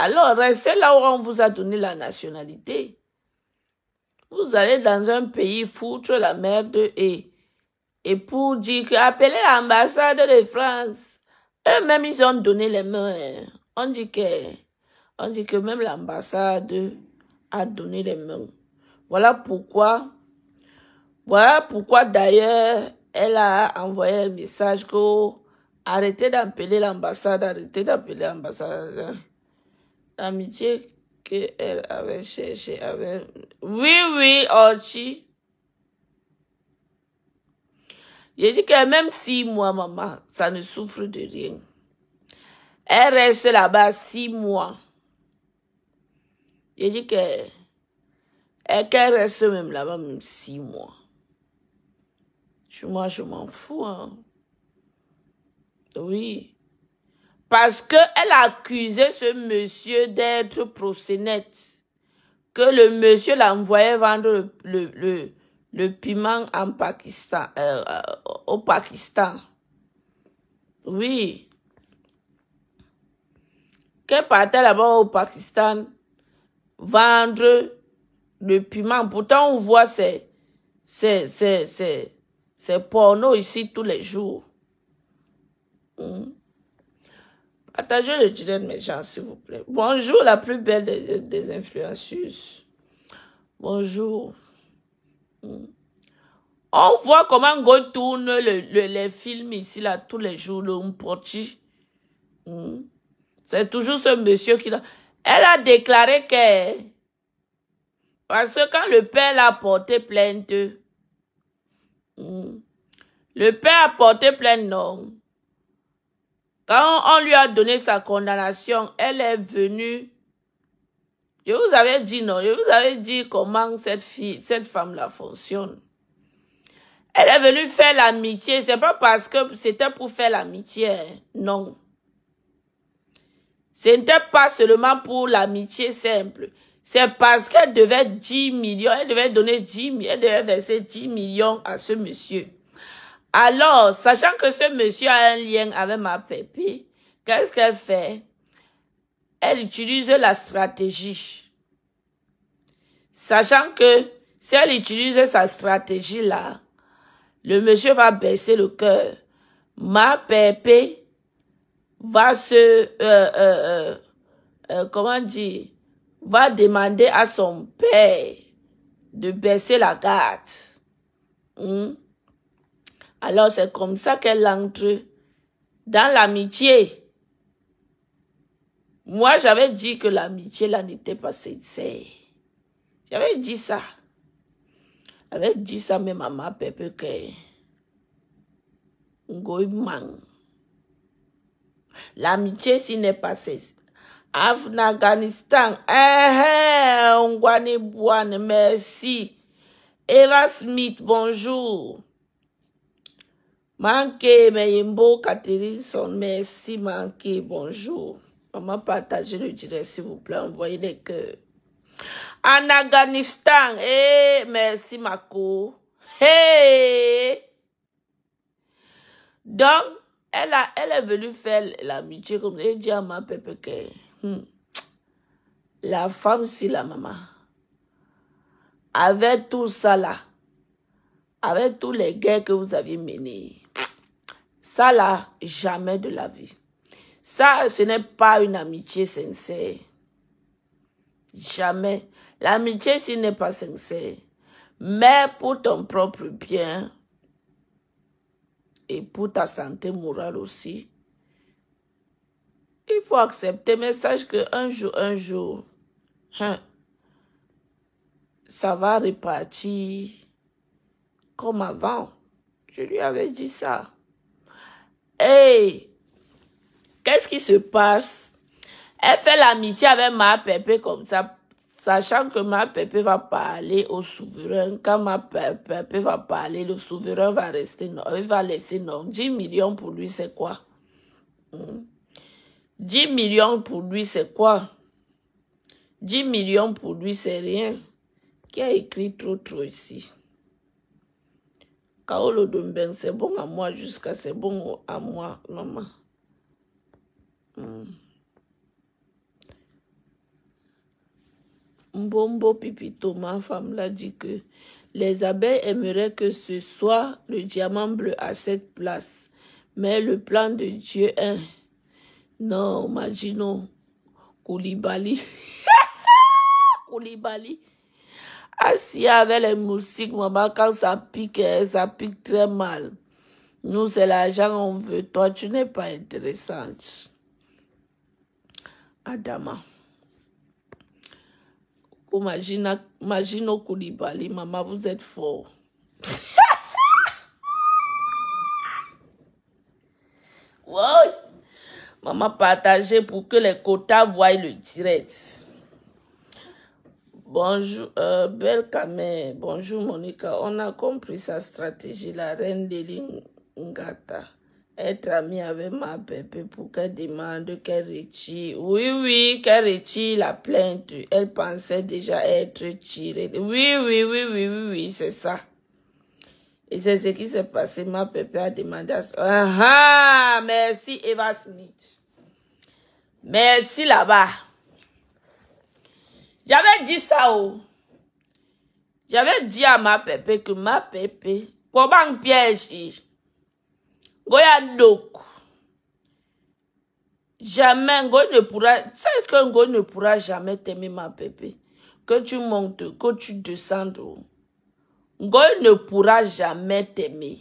Alors, restez là où on vous a donné la nationalité. Vous allez dans un pays foutre la merde et pour dire que appelez l'ambassade de France. Eux-mêmes, ils ont donné les mains. On dit que même l'ambassade a donné les mains. Voilà pourquoi d'ailleurs, elle a envoyé un message que arrêtez d'appeler l'ambassade, arrêtez d'appeler l'ambassade. L'amitié qu'elle avait cherché avec... Oui, Orchi. J'ai dit que même 6 mois, maman, ça ne souffre de rien. Elle reste là-bas 6 mois. J'ai dit qu'elle reste même là-bas même 6 mois. Moi, je m'en fous. Hein. Oui. Parce qu'elle a accusé ce monsieur d'être proxénète. Que le monsieur l'envoyait vendre le piment en Pakistan, au Pakistan. Oui. Qu'elle partait là-bas au Pakistan vendre le piment. Pourtant, on voit ces pornos ici tous les jours. Partagez le direct, mes gens, s'il vous plaît. Bonjour, la plus belle des influenceuses. Bonjour. On voit comment Go tourne les films ici, là, tous les jours, le Mporti. C'est toujours ce monsieur qui l'a... Elle a déclaré que... Parce que quand le père a porté plainte, le père a porté plainte, non. Quand on lui a donné sa condamnation, elle est venue. Je vous avais dit non, je vous avais dit comment cette femme-là fonctionne. Elle est venue faire l'amitié, c'est pas parce que c'était pour faire l'amitié, non. Ce n'était pas seulement pour l'amitié simple. C'est parce qu'elle devait 10 millions, elle devait donner 10 millions, elle devait verser 10 millions à ce monsieur. Alors, sachant que ce monsieur a un lien avec ma pépé, qu'est-ce qu'elle fait? Elle utilise la stratégie. Sachant que si elle utilise sa stratégie-là, le monsieur va baisser le cœur. Ma pépé va comment dire, va demander à son père de baisser la garde. Alors, c'est comme ça qu'elle entre dans l'amitié. Moi, j'avais dit que l'amitié, là, n'était pas sincère. J'avais dit ça. J'avais dit ça même à ma pépé que... L'amitié, si n'est pas sincère. Afghanistan, Ngwane, merci. Eva Smith, bonjour. Manqué, Meyimbo, Catherine, merci, Manqué, bonjour. On m'a partagé le direct, s'il vous plaît, envoyez les cœurs. En Afghanistan, merci, Mako. Hey! Donc, elle est venue faire l'amitié, comme elle dit à ma pépé que, la femme, si la maman, avec tout ça là, avec tous les guerres que vous avez menées, ça là, jamais de la vie. Ça, ce n'est pas une amitié sincère. Jamais. L'amitié, ce n'est pas sincère. Mais pour ton propre bien et pour ta santé morale aussi, il faut accepter. Mais sache qu'un jour, ça va repartir comme avant. Je lui avais dit ça. Hey! Qu'est-ce qui se passe? Elle fait l'amitié avec ma pépé comme ça, sachant que ma pépé va parler au souverain. Quand ma pépé va parler, le souverain va rester non. Il va laisser non. 10 millions pour lui, c'est quoi? 10 millions pour lui, c'est quoi? 10 millions pour lui, c'est rien. Qui a écrit trop ici? Kaolo Domben, c'est bon à moi jusqu'à c'est bon à moi, maman. Mbombo Pipito, ma femme, l'a dit que les abeilles aimeraient que ce soit le diamant bleu à cette place. Mais le plan de Dieu est... Non, Magino Koulibaly. Koulibaly. Assis avec les moustiques, maman, quand ça pique très mal. Nous, c'est l'argent on veut. Toi, tu n'es pas intéressante. Adama. Magino Koulibaly, maman, vous êtes fort. Ouais. Maman, partagez pour que les quotas voient le direct. Bonjour, belle Kamé. Bonjour, Monica. On a compris sa stratégie, la reine de Lingata. Être amie avec ma bébé pour qu'elle demande qu'elle retire. Oui, qu'elle retire la plainte. Elle pensait déjà être tirée. Oui, c'est ça. Et c'est ce qui s'est passé. Ma bébé a demandé à... Ah, merci Eva Smith. Merci là-bas. J'avais dit ça, oh. J'avais dit à ma pépé que ma pépé, comment piège, Goyandok. Jamais, Goy ne pourra, c'est que Goy ne pourra jamais t'aimer ma pépé. Que tu montes, que tu descendes, Goy ne pourra jamais t'aimer.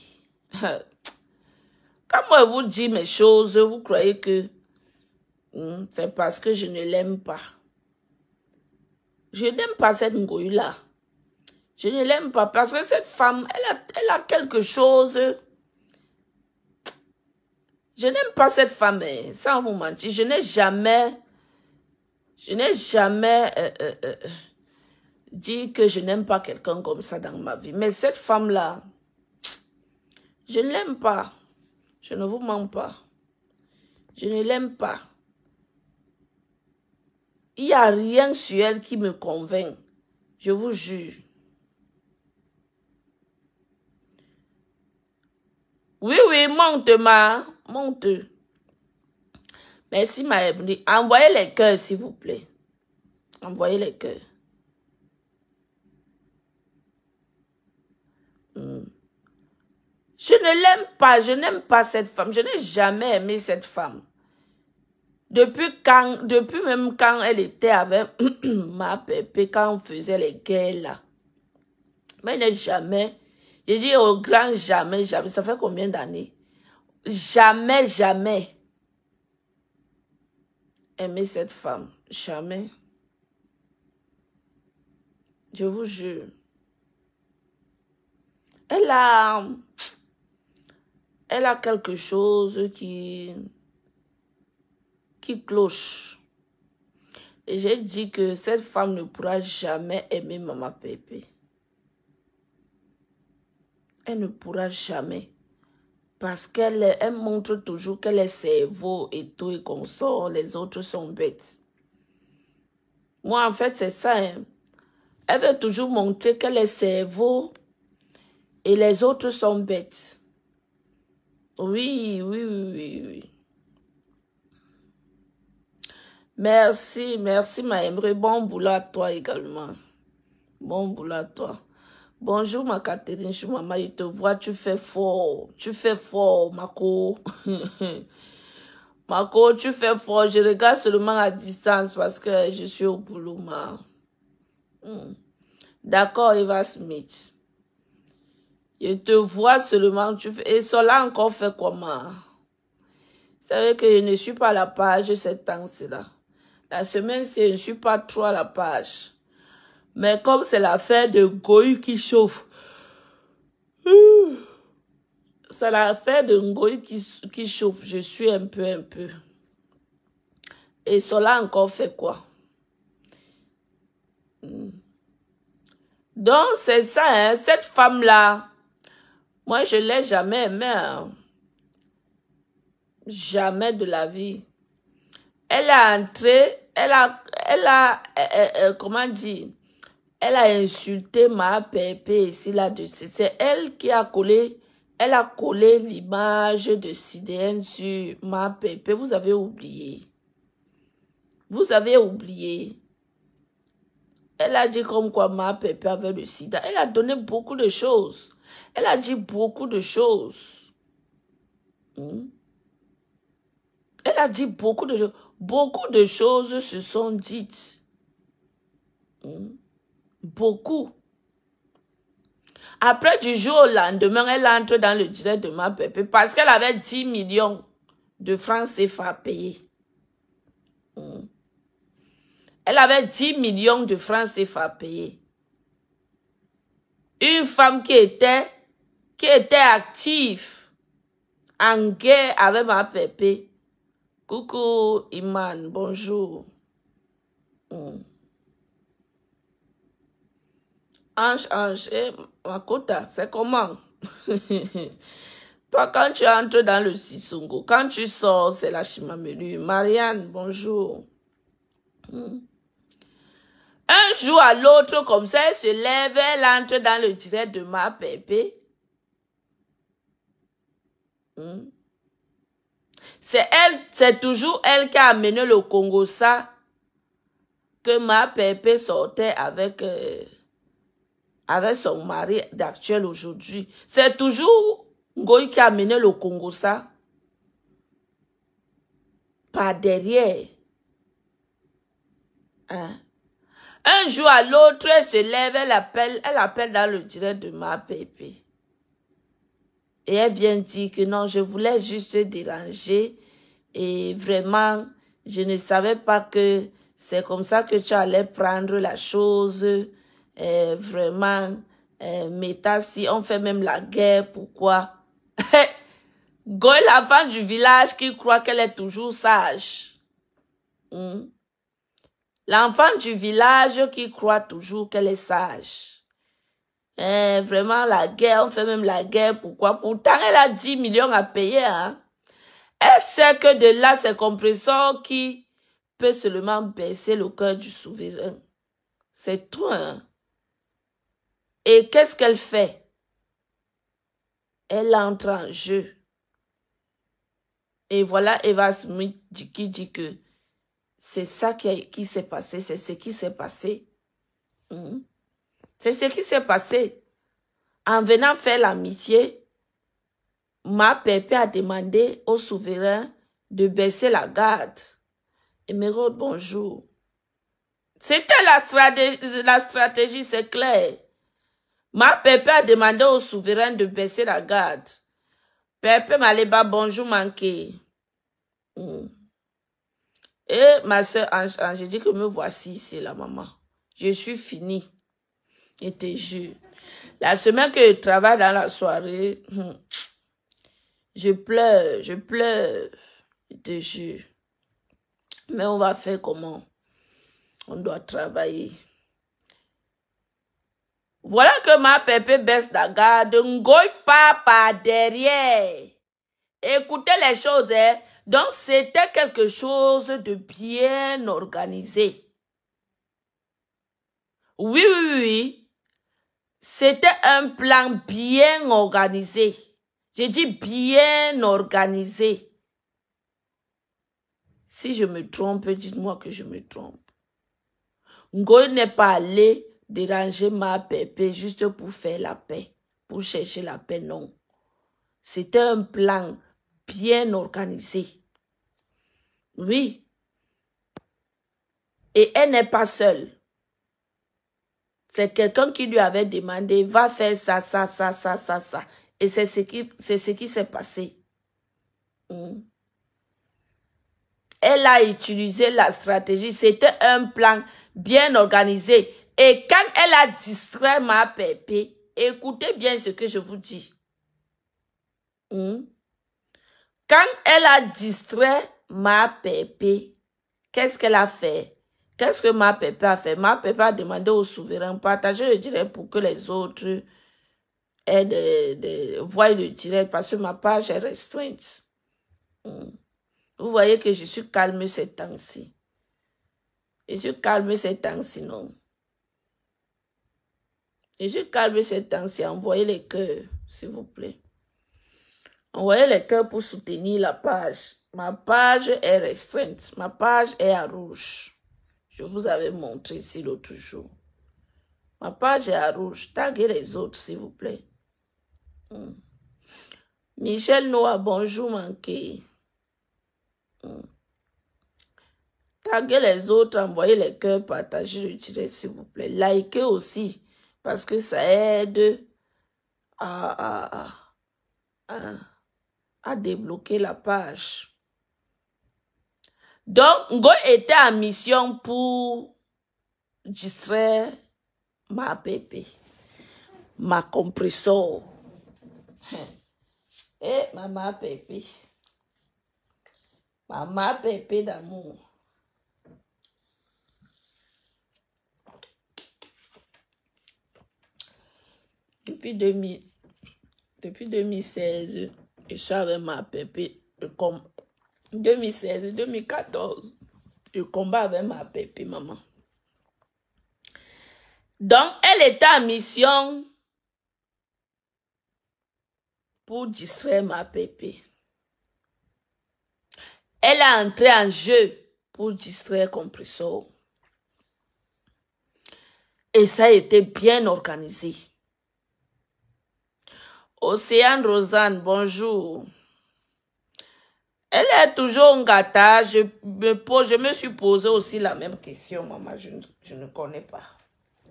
Quand moi vous dis mes choses, vous croyez que c'est parce que je ne l'aime pas. Je n'aime pas cette Ngoï-là. Je ne l'aime pas parce que cette femme, elle a quelque chose. Je n'aime pas cette femme, sans vous mentir. Je n'ai jamais dit que je n'aime pas quelqu'un comme ça dans ma vie. Mais cette femme-là, je ne l'aime pas. Je ne vous mens pas. Je ne l'aime pas. Il n'y a rien sur elle qui me convainc. Je vous jure. Oui, monte, monte. Merci, ma Ebony. Envoyez les cœurs, s'il vous plaît. Envoyez les cœurs. Je ne l'aime pas. Je n'aime pas cette femme. Je n'ai jamais aimé cette femme. Depuis même quand elle était avec ma pépé, quand on faisait les guerres là. Mais elle n'est jamais, j'ai dit au grand jamais, ça fait combien d'années? Jamais aimé cette femme. Jamais. Je vous jure. Elle a quelque chose qui cloche. Et j'ai dit que cette femme ne pourra jamais aimer Maman Pépé. Elle ne pourra jamais. Parce qu'elle montre toujours qu'elle est cerveau et tout et qu'on sort, les autres sont bêtes. Moi, en fait, c'est ça. Hein. Elle veut toujours montrer qu'elle est cerveau et les autres sont bêtes. Oui. Merci, ma Emre. Bon boulot à toi également. Bon boulot à toi. Bonjour, ma Catherine. Maman, je te vois, tu fais fort. Tu fais fort, Mako. Mako, tu fais fort. Je regarde seulement à distance parce que je suis au boulot, ma. D'accord, Eva Smith. Je te vois seulement, tu fais... Et cela encore fait comment? C'est vrai que je ne suis pas à la page cette temps-là. La semaine-ci, je ne suis pas trop à la page. Mais comme c'est l'affaire de Ngoï qui chauffe. C'est l'affaire de Ngoï qui chauffe. Je suis un peu. Et cela encore fait quoi? Donc, c'est ça, hein. Cette femme-là, moi, je ne l'ai jamais aimée. Hein. Jamais de la vie. Elle a entré, elle a comment dire, elle a insulté ma pépé ici là-dessus. C'est elle qui a collé, l'image de Sidéenne sur ma pépé. Vous avez oublié. Elle a dit comme quoi ma pépé avait le sida. Elle a donné beaucoup de choses. Elle a dit beaucoup de choses. Elle a dit beaucoup de choses. Beaucoup de choses se sont dites. Beaucoup. Après, du jour au lendemain, elle entre dans le direct de ma pépé parce qu'elle avait 10 millions de francs CFA à payer. Elle avait 10 millions de francs CFA à payer. Une femme qui était active en guerre avec ma pépé. Coucou Iman, bonjour. Ange, Makota, c'est comment? Toi, quand tu entres dans le Sissungo, quand tu sors, c'est la Chimamelu. Marianne, bonjour. Un jour à l'autre, comme ça, elle se lève, elle entre dans le direct de ma pépé. C'est elle, c'est toujours elle qui a amené le Congo ça, que ma pépé sortait avec son mari d'actuel aujourd'hui. C'est toujours Ngoï qui a amené le Congo ça. Par derrière. Un jour à l'autre, elle se lève, elle appelle dans le direct de ma pépé. Et elle vient dire que non, je voulais juste te déranger. Et vraiment, je ne savais pas que c'est comme ça que tu allais prendre la chose. Vraiment, Méta, si on fait même la guerre, pourquoi? Goy, la femme du village qui croit qu'elle est toujours sage. L'enfant du village qui croit toujours qu'elle est sage. Vraiment, la guerre, on fait même la guerre, pourquoi? Pourtant, elle a 10 millions à payer, hein. Elle sait que de là, c'est compresseur qui peut seulement baisser le cœur du souverain. C'est tout, hein. Et qu'est-ce qu'elle fait? Elle entre en jeu. Et voilà Eva Smith qui dit que c'est ça qui s'est passé, c'est ce qui s'est passé. C'est ce qui s'est passé. En venant faire l'amitié, ma pépé a demandé au souverain de baisser la garde. Émeraude, bonjour. C'était la stratégie, c'est clair. Ma pépé a demandé au souverain de baisser la garde. Pépé Maléba, bonjour manqué. Et ma soeur Ange, je dis que me voici ici, la maman. Je suis finie. Je te jure. La semaine que je travaille dans la soirée, je pleure. Je te jure. Mais on va faire comment? On doit travailler. Voilà que ma pépé baisse la garde. Ngoy pas par derrière. Écoutez les choses, hein. Donc, c'était quelque chose de bien organisé. Oui. C'était un plan bien organisé. J'ai dit bien organisé. Si je me trompe, dites-moi que je me trompe. Ngoy n'est pas allé déranger ma pépé juste pour faire la paix, pour chercher la paix, non. C'était un plan bien organisé. Oui. Et elle n'est pas seule. C'est quelqu'un qui lui avait demandé, va faire ça. Et c'est ce qui s'est passé. Elle a utilisé la stratégie. C'était un plan bien organisé. Et quand elle a distrait ma pépé, écoutez bien ce que je vous dis. Quand elle a distrait ma pépé, qu'est-ce qu'elle a fait? Qu'est-ce que ma pépé a fait? Ma pépé a demandé au souverain de partager le direct pour que les autres voient le direct parce que ma page est restreinte. Vous voyez que je suis calme ces temps-ci. Je suis calme ces temps-ci, non. Je suis calme ces temps-ci. Envoyez les cœurs, s'il vous plaît. Envoyez les cœurs pour soutenir la page. Ma page est restreinte. Ma page est à rouge. Je vous avais montré ici l'autre jour. Ma page est à rouge. Taguez les autres, s'il vous plaît. Michel Noah, bonjour, manqué. Taguez les autres, envoyez les cœurs, partagez le direct, s'il vous plaît. Likez aussi, parce que ça aide à débloquer la page. Donc, Ngo était en mission pour distraire ma pépé, ma compresseur. Et maman pépé. Maman pépé d'amour. Depuis 2016, je suis avec ma pépé. 2016, 2014, je combat avec ma pépé, maman. Donc, elle était en mission pour distraire ma pépé. Elle a entré en jeu pour distraire Compressor. Et ça a été bien organisé. Océane Rosanne, bonjour. Elle est toujours en gâta. Je me suis posé aussi la même question, maman. Je ne connais pas.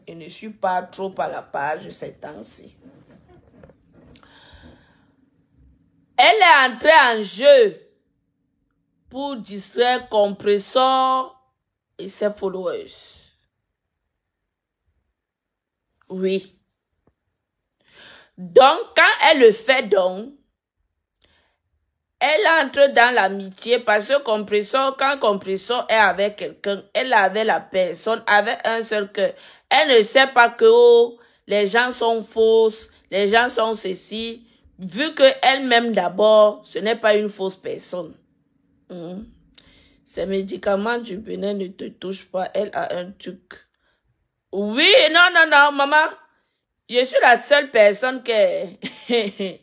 Je ne suis pas trop à la page ces temps-ci. Elle est entrée en jeu pour distraire Compressor et ses followers. Oui. Donc, quand elle le fait donc, elle entre dans l'amitié parce que Compressor, quand Compressor est avec quelqu'un, elle avait la personne, avec un seul cœur. Elle ne sait pas que oh, les gens sont fausses, les gens sont ceci, vu que elle-même d'abord, ce n'est pas une fausse personne. Ces médicaments du Bénin ne te touchent pas, elle a un truc. Oui, non, maman. Je suis la seule personne que...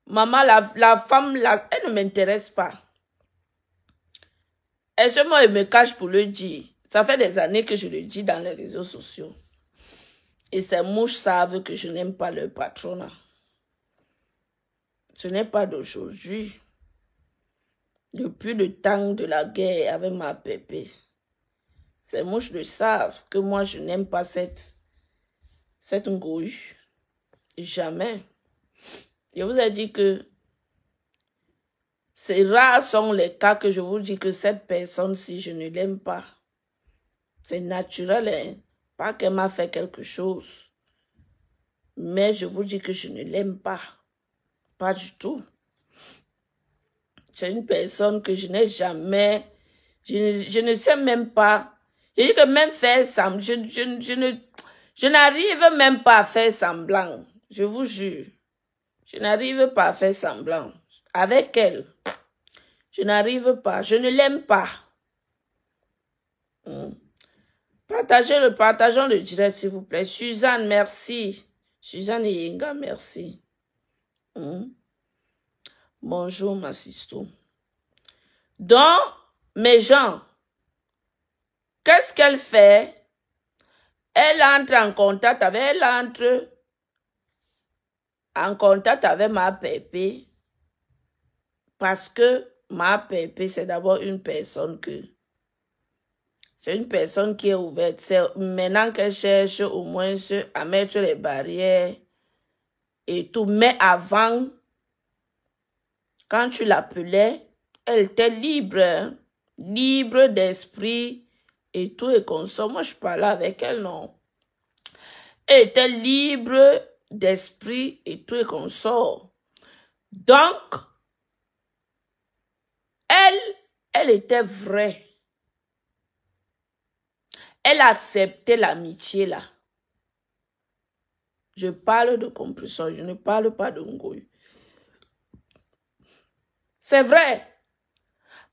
Maman, la femme, elle ne m'intéresse pas. Et ce moi, elle me cache pour le dire. Ça fait des années que je le dis dans les réseaux sociaux. Et ces mouches savent que je n'aime pas leur patronat. Ce n'est pas d'aujourd'hui. Depuis le temps de la guerre avec ma pépé. Ces mouches le savent que moi, je n'aime pas cette ngouille. Jamais. Je vous ai dit que c'est rares sont les cas que je vous dis que cette personne-ci, je ne l'aime pas. C'est naturel, hein? Pas qu'elle m'a fait quelque chose. Mais je vous dis que je ne l'aime pas. Pas du tout. C'est une personne que je n'ai jamais... Je ne sais même pas. Je dis que même faire semblant... Je n'arrive même pas à faire semblant. Je vous jure. Je n'arrive pas à faire semblant. Avec elle. Je n'arrive pas. Je ne l'aime pas. Partageons le direct, s'il vous plaît. Suzanne, merci. Suzanne et Yenga, merci. Bonjour, ma sister. Donc, mes gens, qu'est-ce qu'elle fait? Elle entre en contact avec ma pépé parce que ma pépé, c'est d'abord une personne c'est une personne qui est ouverte. C'est maintenant qu'elle cherche au moins à mettre les barrières et tout. Mais avant, quand tu l'appelais, elle était libre, hein? Libre d'esprit et tout et consort. Moi, je parlais avec elle, non. Elle était libre d'esprit et tout et consort. Donc, elle était vraie. Elle acceptait l'amitié là. Je parle de Compressor, je ne parle pas de Ngoy. C'est vrai.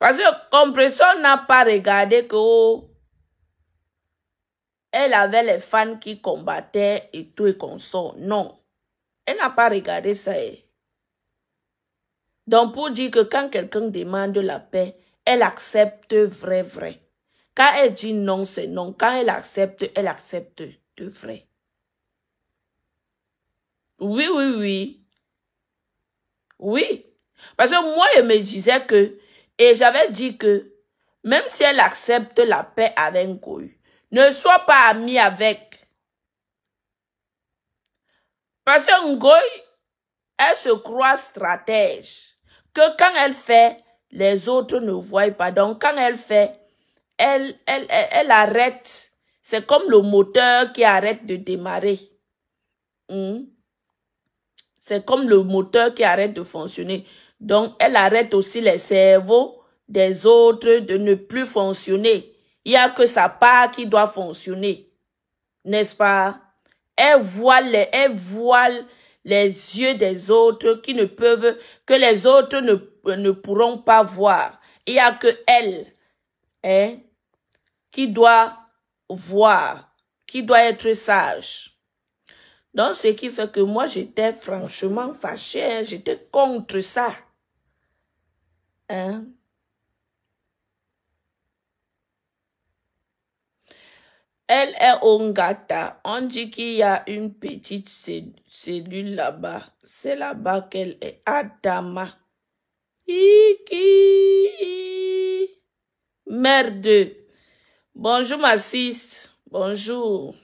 Parce que Compressor n'a pas regardé que elle avait les fans qui combattaient et tout et consort. Non. Elle n'a pas regardé ça. Donc pour dire que quand quelqu'un demande la paix, elle accepte vrai. Quand elle dit non, c'est non. Quand elle accepte, elle accepte. de vrai. Oui, oui, oui. Oui. Parce que moi, je me disais que, et j'avais dit que, même si elle accepte la paix avec Ngoï, ne sois pas ami avec. Parce que Ngoï, elle se croit stratège. Que quand elle fait, les autres ne voient pas. Donc, quand elle fait, elle arrête. C'est comme le moteur qui arrête de démarrer. C'est comme le moteur qui arrête de fonctionner. Donc, elle arrête aussi les cerveaux des autres de ne plus fonctionner. Il n'y a que sa part qui doit fonctionner. N'est-ce pas? Elle voile les yeux des autres qui ne peuvent, que les autres ne pourront pas voir. Il n'y a que elle, hein, qui doit voir, qui doit être sage. Donc, ce qui fait que moi, j'étais franchement fâchée, j'étais contre ça. Hein? Elle est Ongata. On dit qu'il y a une petite cellule là-bas. C'est là-bas qu'elle est. Adama. Iki. Merde. Bonjour ma siste. Bonjour.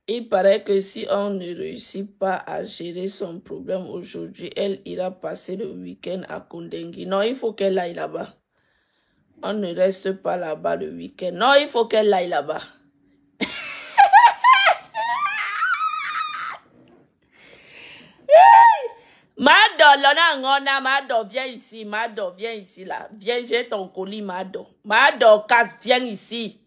Il paraît que si on ne réussit pas à gérer son problème aujourd'hui, elle ira passer le week-end à Kondengi. Non, il faut qu'elle aille là-bas. On ne reste pas là-bas le week-end. Non, il faut qu'elle aille là-bas. Mado, Lona Ngona, Mado, viens ici. Mado, viens ici là. Viens, j'ai ton colis, Mado. Mado, casse, viens ici.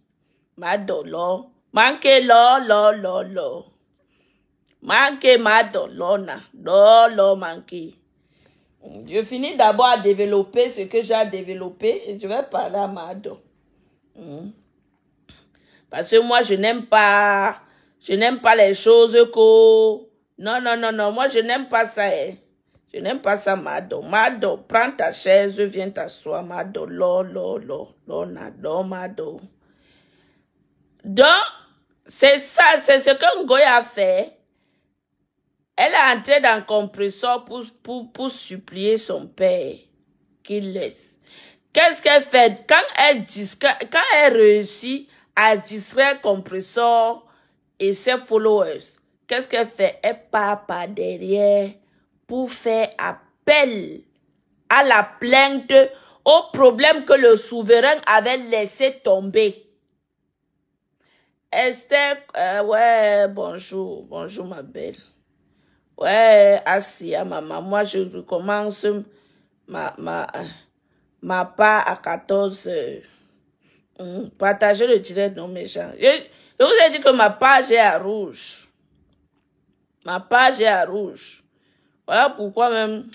Mado, lo. Manque lo. Manque Mado, Lona. Lo, manque. Je finis d'abord à développer ce que j'ai à développer et je vais parler à Mado. Parce que moi, je n'aime pas les choses que... Non, moi, je n'aime pas ça. Hein. Je n'aime pas ça, Mado. Mado, prends ta chaise, viens t'asseoir, Mado. Lo, Mado. Donc, c'est ça, c'est ce que Ngoya a fait. Elle est entrée dans le compresseur pour supplier son père qu'il laisse. Qu'est-ce qu'elle fait? Quand elle réussit à distraire le compresseur et ses followers, qu'est-ce qu'elle fait? Elle part par derrière pour faire appel à la plainte, au problème que le souverain avait laissé tomber. Esther, ouais, bonjour ma belle. Ouais, Assia, maman, moi je recommence ma part à 14 heures. Partagez le direct, non méchant. Je vous ai dit que ma page est à rouge. Ma page est à rouge. Voilà pourquoi même,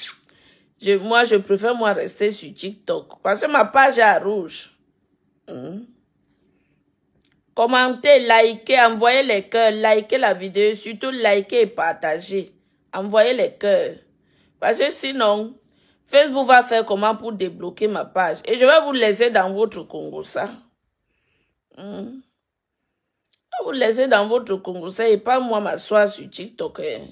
moi je préfère rester sur TikTok. Parce que ma page est à rouge. Commentez, likez, envoyez les cœurs, likez la vidéo, surtout likez et partagez. Envoyez les cœurs. Parce que sinon, Facebook va faire comment pour débloquer ma page. Et je vais vous laisser dans votre Congo ça. Je vais vous laisser dans votre Congo ça et pas moi m'asseoir sur TikTok. Hein.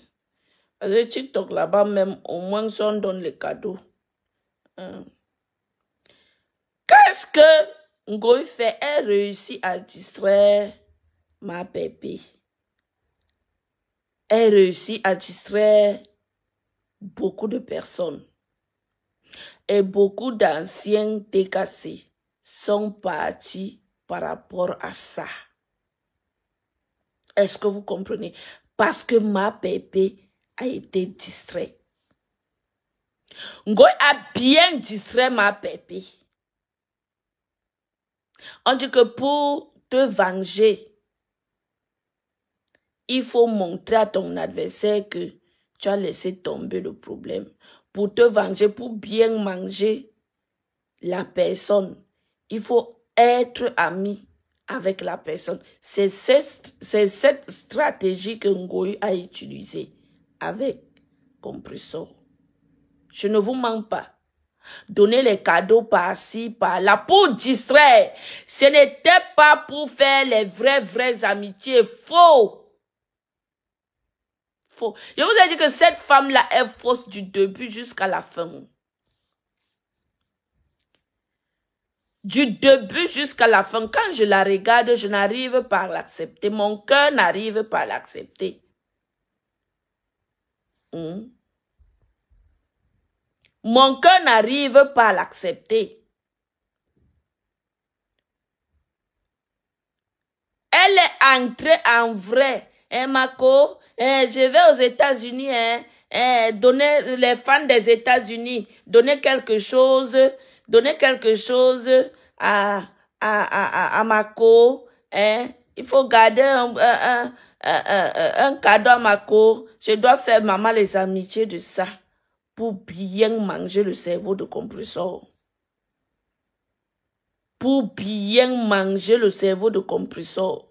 Parce que TikTok là-bas même, au moins on donne les cadeaux. Qu'est-ce que Ngoï fait? Elle réussit à distraire ma bébé. Elle réussit à distraire beaucoup de personnes. Et beaucoup d'anciens décassés sont partis par rapport à ça. Est-ce que vous comprenez? Parce que ma bébé a été distraite. Ngoï a bien distrait ma bébé. On dit que pour te venger, il faut montrer à ton adversaire que tu as laissé tomber le problème. Pour te venger, pour bien manger la personne, il faut être ami avec la personne. C'est cette stratégie que Ngoï a utilisée avec Compressor. Je ne vous mens pas. Donner les cadeaux par-ci, par-là, pour distraire. Ce n'était pas pour faire les vraies amitiés. Faux. Faux. Je vous ai dit que cette femme-là est fausse du début jusqu'à la fin. Du début jusqu'à la fin. Quand je la regarde, je n'arrive pas à l'accepter. Mon cœur n'arrive pas à l'accepter. Mon cœur n'arrive pas à l'accepter. Elle est entrée en vrai. Marco, je vais aux États-Unis, donner les fans des États-Unis, donner quelque chose à Marco. Il faut garder un cadeau à Marco. Je dois faire maman les amitiés de ça pour bien manger le cerveau de compresseur. Pour bien manger le cerveau de compresseur.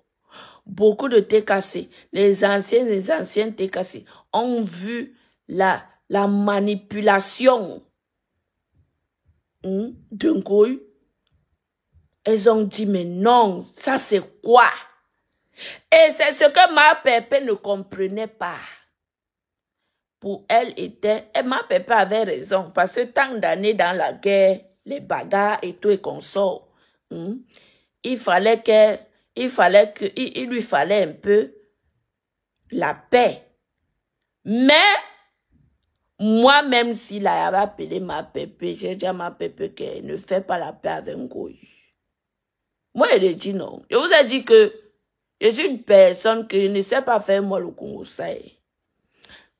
Beaucoup de TKC, les anciens TKC ont vu la manipulation d'un goy. Elles ont dit, mais non, ça c'est quoi? Et c'est ce que ma pépé ne comprenait pas. Pour elle ma pépé avait raison, parce que tant d'années dans la guerre, les bagarres et tout et qu'on sort, il lui fallait un peu la paix. Mais, moi, même s'il avait appelé ma pépé, j'ai dit à ma pépé qu'elle ne fait pas la paix avec un goy. Moi, elle a dit non. Je vous ai dit que je suis une personne qui ne sait pas faire moi le conseil.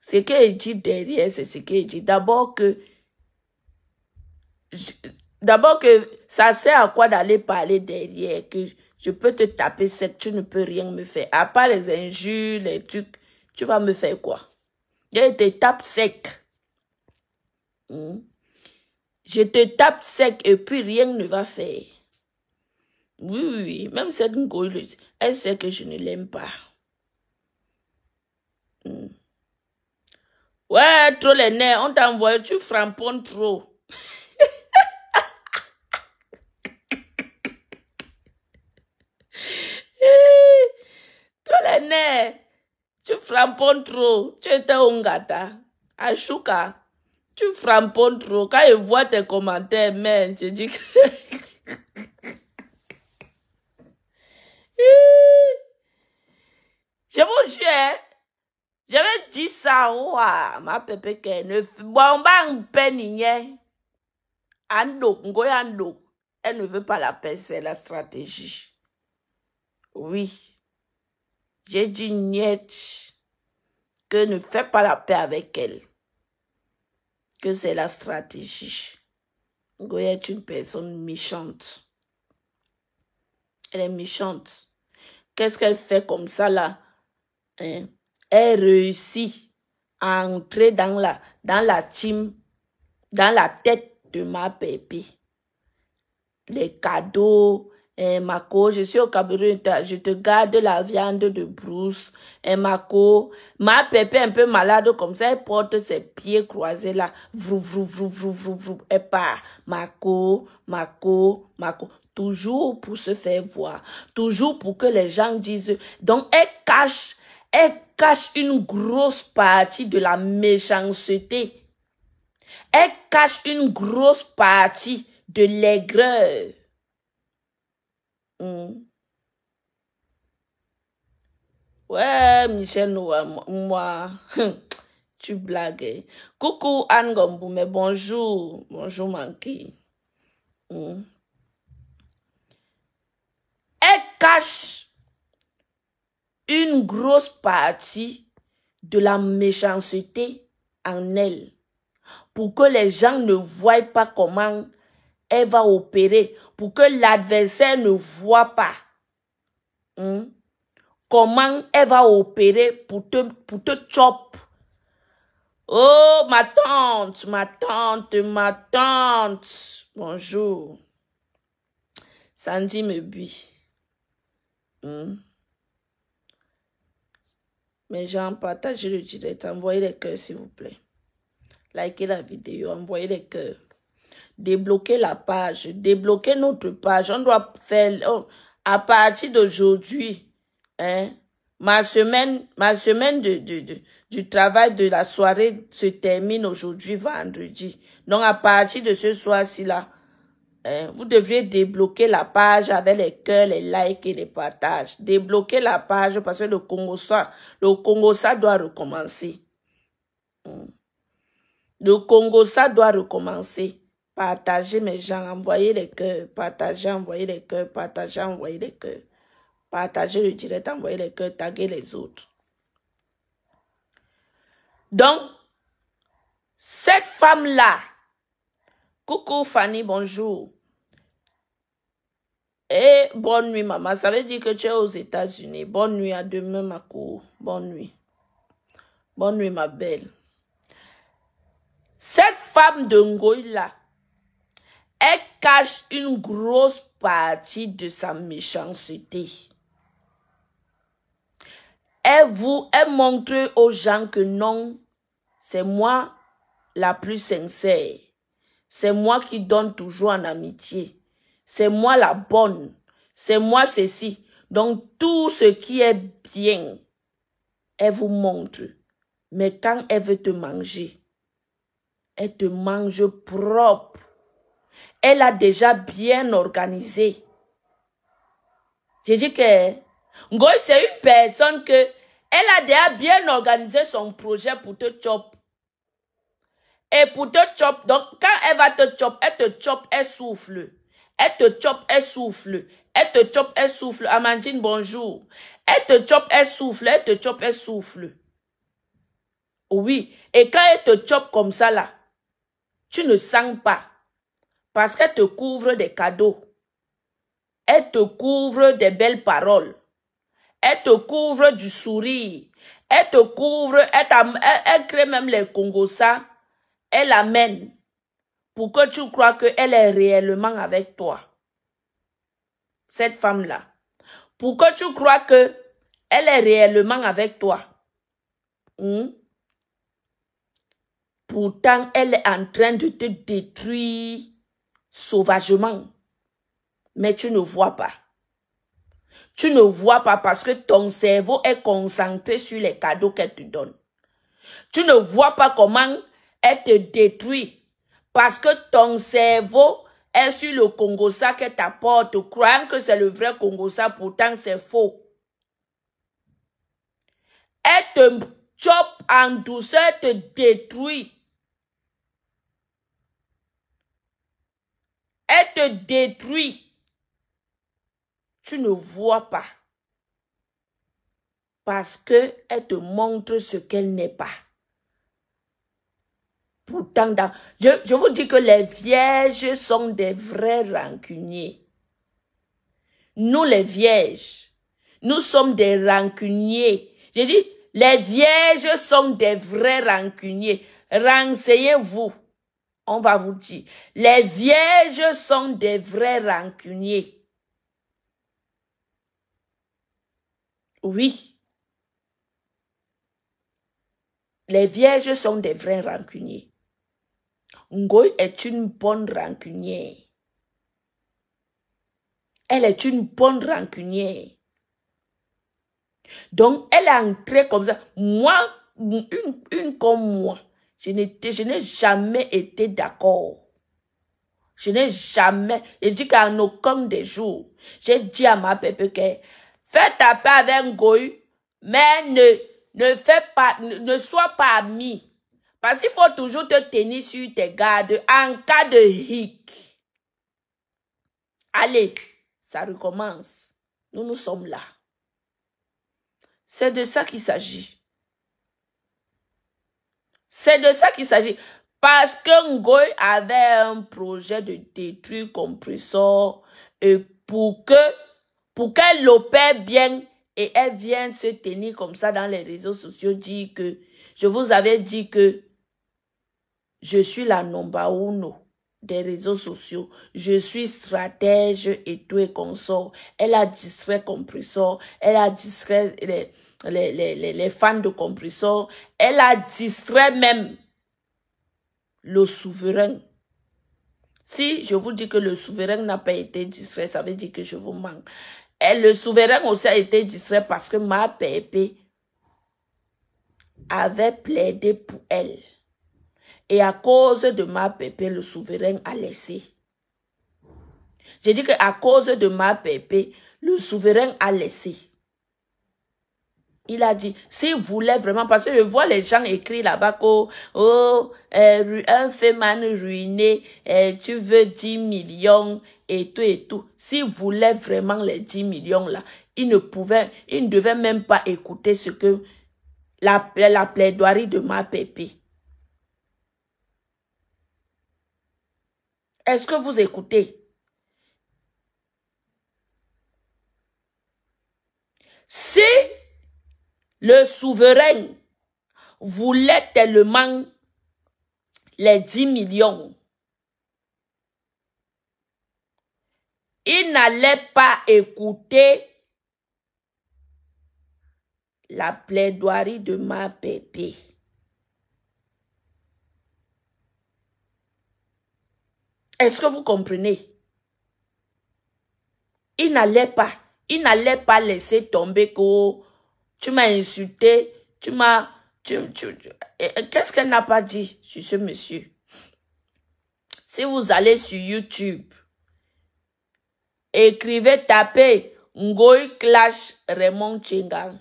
Ce qu'elle dit derrière, c'est ce qu'elle dit. D'abord que ça sert à quoi d'aller parler derrière, que je peux te taper sec, tu ne peux rien me faire. À part les injures, les trucs, tu vas me faire quoi? Je te tape sec. Je te tape sec et puis rien ne va faire. Oui, même cette goule, elle sait que je ne l'aime pas. Ouais, trop les nerfs, on t'a envoyé, tu framponnes trop. Trop les nerfs, tu framponnes trop. Tu étais un gata, Ashuka, tu framponnes trop. Quand je vois tes commentaires, man, je dis que... Je vous jure, j'avais dit ça, ma pépé qu'elle ne elle ne veut pas la paix, c'est la stratégie. Oui. J'ai dit niet, que ne fais pas la paix avec elle. Que c'est la stratégie. Ngoya est une personne méchante. Elle est méchante. Qu'est-ce qu'elle fait comme ça là? Elle réussit à entrer dans la team, dans la tête de ma pépé. Les cadeaux, Marco, je suis au Cameroun, je te garde la viande de brousse. Marco, ma pépé un peu malade comme ça, elle porte ses pieds croisés là. Vrou, vrou, vrou, vrou, vrou, vrou. Elle part. Marco. Toujours pour se faire voir. Toujours pour que les gens disent. Donc, elle cache une grosse partie de la méchanceté. Elle cache une grosse partie de l'aigreur. Ouais, Michel Noah, moi, tu blagues. Coucou Anne Gombou, mais bonjour. Bonjour, Manki. Elle cache une grosse partie de la méchanceté en elle. Pour que les gens ne voient pas comment elle va opérer. Pour que l'adversaire ne voit pas comment elle va opérer pour te chop. Oh, ma tante. Bonjour. Sandy me buit. Mais gens, partagez le direct. Envoyez les cœurs, s'il vous plaît. Likez la vidéo. Envoyez les cœurs. Débloquer la page, débloquer notre page. On doit faire, à partir d'aujourd'hui, hein, ma semaine du travail de la soirée se termine aujourd'hui, vendredi. Donc, à partir de ce soir-ci là, vous devriez débloquer la page avec les cœurs, les likes et les partages. Débloquer la page parce que le Congo ça doit recommencer. Le Congo ça doit recommencer. Partagez mes gens, envoyez les cœurs, partagez, envoyez les cœurs, partagez, envoyez les cœurs. Partagez le direct, envoyez les cœurs, taguez les autres. Donc, cette femme-là, coucou Fanny, bonjour. Et bonne nuit, maman. Ça veut dire que tu es aux États-Unis. Bonne nuit, à demain, ma cour. Bonne nuit. Bonne nuit, ma belle. Cette femme de Ngoïla, elle cache une grosse partie de sa méchanceté. Elle montre aux gens que non, c'est moi la plus sincère. C'est moi qui donne toujours en amitié. C'est moi la bonne. C'est moi ceci. Donc, tout ce qui est bien, elle vous montre. Mais quand elle veut te manger, elle te mange propre. Elle a déjà bien organisé. J'ai dit que Ngoï, c'est une personne que elle a déjà bien organisé son projet pour te chop. Et pour te chop, donc quand elle va te chop, elle souffle. Elle te chop, elle souffle. Elle te chop, elle souffle. Amandine, bonjour. Elle te chop, elle souffle. Elle te chop, elle souffle. Oui. Et quand elle te chop comme ça là, tu ne sens pas. Parce qu'elle te couvre des cadeaux. Elle te couvre des belles paroles. Elle te couvre du sourire. Elle te couvre, elle crée même les Congosa. Elle amène pour que tu crois qu'elle est réellement avec toi. Cette femme-là. Pour que tu crois qu'elle est réellement avec toi. Pourtant, elle est en train de te détruire sauvagement. Mais tu ne vois pas. Tu ne vois pas parce que ton cerveau est concentré sur les cadeaux qu'elle te donne. Tu ne vois pas comment elle te détruit parce que ton cerveau est sur le Congosa qu'elle t'apporte, croyant que c'est le vrai Congosa, pourtant c'est faux. Elle te chope en douceur, elle te détruit. Elle te détruit. Tu ne vois pas. Parce qu'elle te montre ce qu'elle n'est pas. Pourtant, je vous dis que les vierges sont des vrais rancuniers. Nous, les vierges, nous sommes des rancuniers. J'ai dit, les vierges sont des vrais rancuniers. Renseignez-vous. On va vous dire. Les vierges sont des vrais rancuniers. Oui. Les vierges sont des vrais rancuniers. Ngoï est une bonne rancunière. Elle est une bonne rancunière. Donc, elle est entrée comme ça. Moi, une comme moi, je n'ai jamais été d'accord. Je n'ai jamais, je dis qu'à aucun des jours, j'ai dit à ma pépé que fais ta paix avec Ngoï, mais ne sois pas ami. Parce qu'il faut toujours te tenir sur tes gardes en cas de hic. Allez, ça recommence. Nous sommes là. C'est de ça qu'il s'agit. C'est de ça qu'il s'agit. Parce que Ngoï avait un projet de détruire compresseur et pour qu'elle l'opère bien et elle vienne se tenir comme ça dans les réseaux sociaux, dire que je vous avais dit que je suis la number uno des réseaux sociaux. Je suis stratège et tout et consort. Elle a distrait compresseur. Elle a distrait les fans de compresseur. Elle a distrait même le souverain. Si je vous dis que le souverain n'a pas été distrait, ça veut dire que je vous manque. Et le souverain aussi a été distrait parce que ma pépé avait plaidé pour elle. Et à cause de ma pépé, le souverain a laissé. J'ai dit qu'à cause de ma pépé, le souverain a laissé. Il a dit, s'il voulait vraiment, parce que je vois les gens écrire là-bas que, oh, un féman ruiné, tu veux 10 millions et tout et tout. S'il voulait vraiment les 10 millions là, il ne devait même pas écouter ce que la plaidoirie de ma pépé. Est-ce que vous écoutez? Si le souverain voulait tellement les 10 millions, il n'allait pas écouter la plaidoirie de ma pépé. Est-ce que vous comprenez? Il n'allait pas laisser tomber que tu m'as insulté, qu'est-ce qu'elle n'a pas dit sur ce monsieur? Si vous allez sur YouTube, écrivez, tapez Ngoï Clash Raymond Chingang.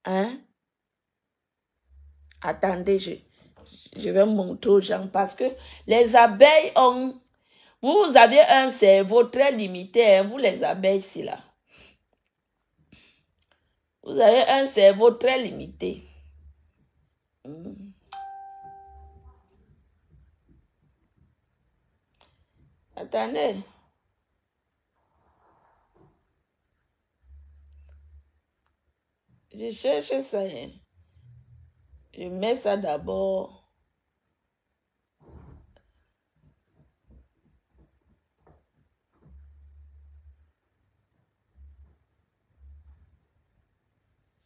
Hein? Attendez, je vais montrer aux gens parce que les abeilles ont... Vous avez un cerveau très limité, hein, vous les abeilles ici là. Vous avez un cerveau très limité. Attendez. Je cherche ça. Hein. Je mets ça d'abord.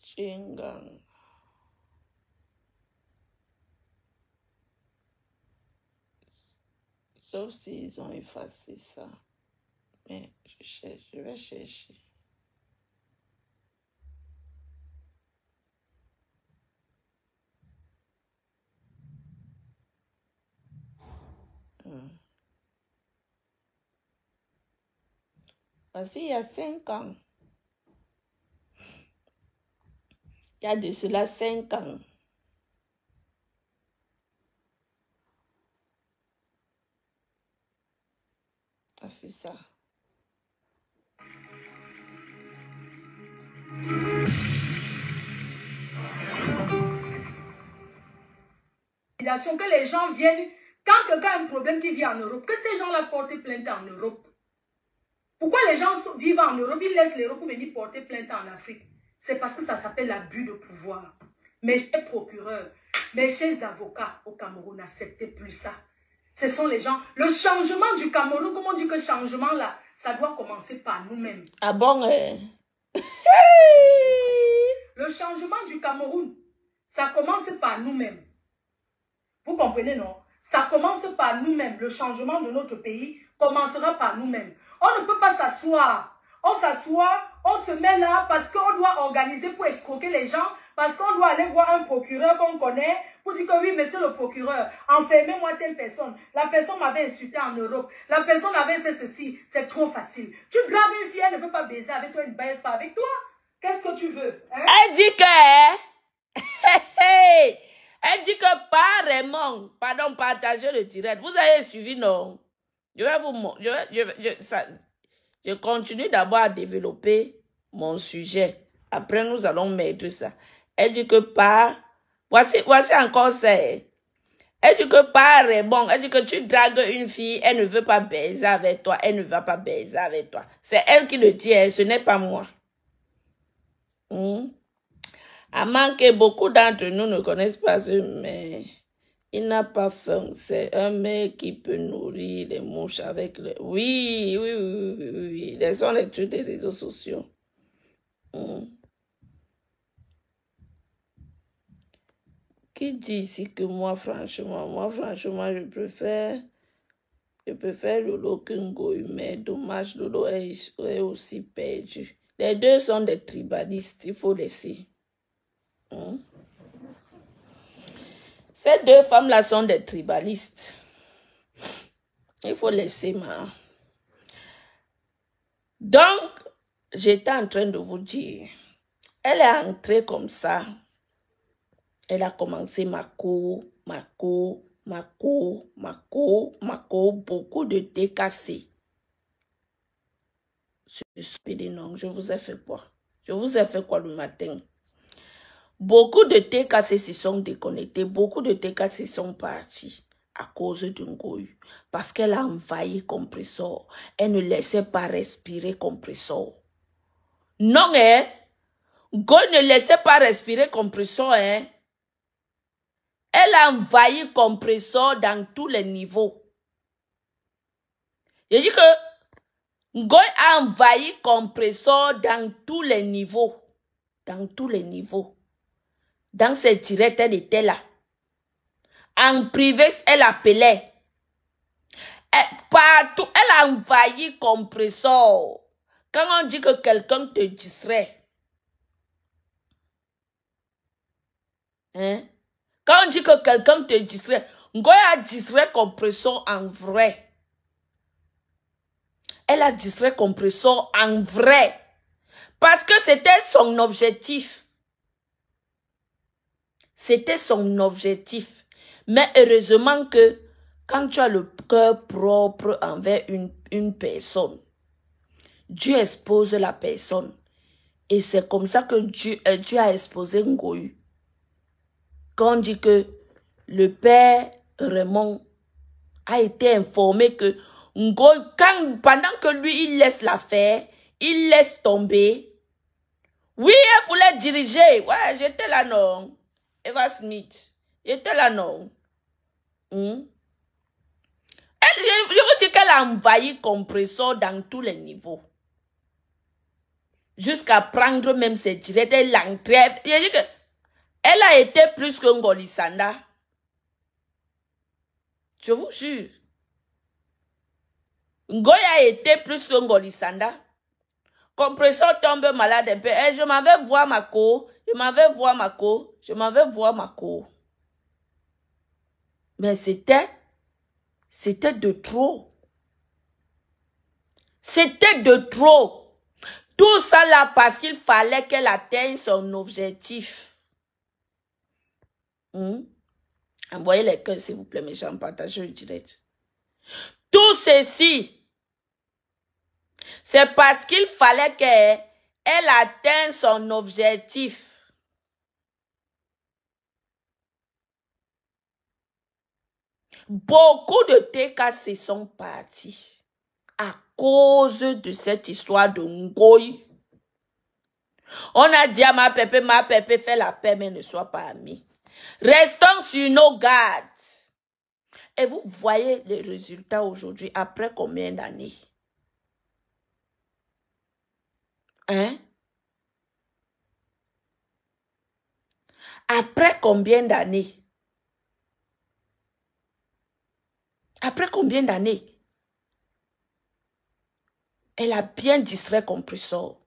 Chingang. Sauf s'ils ont effacé ça. Mais je vais chercher. Parce qu'il y a 5 ans. Il y a de cela 5 ans. Ah, c'est ça. Que les gens viennent, quand quelqu'un a un problème qui vit en Europe, que ces gens-là portent plainte en Europe. Pourquoi les gens vivent en Europe, ils laissent l'Europe pour venir porter plainte en Afrique? C'est parce que ça s'appelle l'abus de pouvoir. Mes chers procureurs, mes chers avocats au Cameroun, n'acceptez plus ça. Ce sont les gens. Le changement du Cameroun, comme on dit que changement là, ça doit commencer par nous-mêmes. Ah bon? Le changement du Cameroun, ça commence par nous-mêmes. Vous comprenez, non? Ça commence par nous-mêmes. Le changement de notre pays commencera par nous-mêmes. On ne peut pas s'asseoir. On s'assoit, on se met là parce qu'on doit organiser pour escroquer les gens, parce qu'on doit aller voir un procureur qu'on connaît pour dire que oui, monsieur le procureur, enfermez-moi telle personne. La personne m'avait insulté en Europe. La personne avait fait ceci. C'est trop facile. Tu graves une fille, elle ne veut pas baiser avec toi, elle ne baise pas avec toi. Qu'est-ce que tu veux? Hein? Elle dit que... Elle dit que par Raymond, pardon, partagez le direct. Vous avez suivi, non? Je vais vous montrer. Je continue d'abord à développer mon sujet. Après, nous allons mettre ça. Elle dit que par... Voici encore ça. Elle dit que par Raymond, elle dit que tu dragues une fille, elle ne veut pas baiser avec toi, elle ne va pas baiser avec toi. C'est elle qui le dit, ce n'est pas moi. À manquer, beaucoup d'entre nous ne connaissent pas ce mais il n'a pas faim. C'est un mec qui peut nourrir les mouches avec le... Oui. Laissons les trucs des réseaux sociaux. Ok. qui dit ici que moi, franchement, je préfère Lolo que Ngoï, mais dommage, Lolo est aussi perdu. Les deux sont des tribalistes, il faut laisser. Ces deux femmes-là sont des tribalistes. Il faut laisser, Donc, j'étais en train de vous dire, elle est entrée comme ça. Elle a commencé Mako, beaucoup de TKC. Non, je vous ai fait quoi? Je vous ai fait quoi le matin? Beaucoup de TKC se sont déconnectés, beaucoup de TKC sont partis à cause de Ngoï. Parce qu'elle a envahi Compressor. Elle ne laissait pas respirer Compressor. Non, hein? Ngoï ne laissait pas respirer Compressor, hein? Elle a envahi Compressor dans tous les niveaux. Je dis que Ngoï a envahi Compressor dans tous les niveaux. Dans tous les niveaux. Dans ses directs, elle était là. En privé, elle appelait. Partout, elle a envahi Compressor. Quand on dit que quelqu'un te distrait, hein? Quand on dit que quelqu'un te distrait, Ngoï a distrait Compressor en vrai. Elle a distrait Compressor en vrai. Parce que c'était son objectif. C'était son objectif. Mais heureusement que quand tu as le cœur propre envers une personne, Dieu expose la personne. Et c'est comme ça que Dieu a exposé Ngoï. Quand on dit que le père Raymond a été informé que Ngoï, pendant que lui, il laisse l'affaire, il laisse tomber. Oui, elle voulait diriger. Ouais, j'étais là, non. Eva Smith. J'étais là, non. Je veux dire qu'elle a envahi Compressor dans tous les niveaux. Jusqu'à prendre même ses directs. Elle l'entrève. Je dis que elle a été plus que Ngolisanda. Je vous jure. Ngoï a été plus que Ngolisanda. Compressor tombe malade un peu. Et je m'en vais voir Mako. Je m'en vais voir Mako. Mais c'était de trop. C'était de trop. Tout ça là parce qu'il fallait qu'elle atteigne son objectif. Envoyez les cœurs s'il vous plaît, mes gens, partagez le direct. Tout ceci, c'est parce qu'il fallait qu'elle atteigne son objectif. Beaucoup de TKC sont partis à cause de cette histoire de Ngoï. On a dit à ma pépé, fais la paix, mais ne sois pas amis. Restons sur nos gardes. Et vous voyez les résultats aujourd'hui, après combien d'années? Hein? Après combien d'années? Après combien d'années? Elle a bien distrait Compressor.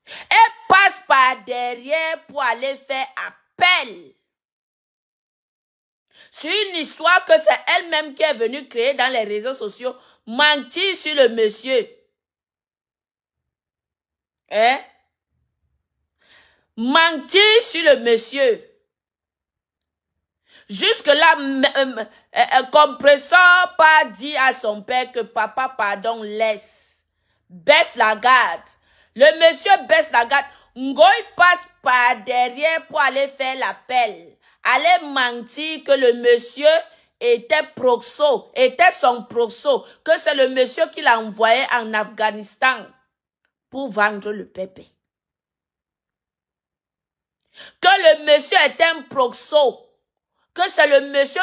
Elle passe par derrière pour aller faire appel. C'est une histoire que c'est elle-même qui est venue créer dans les réseaux sociaux. Mentir sur le monsieur. Hein? Mentir sur le monsieur. Jusque-là, Compressor pas dit à son père que papa, pardon, laisse. Baisse la garde. Le monsieur baisse la garde. Ngoï passe par derrière pour aller faire l'appel. Aller mentir que le monsieur était proxo, était son proxo, que c'est le monsieur qui l'a envoyé en Afghanistan pour vendre le pépé. Que le monsieur est un proxo, que c'est le monsieur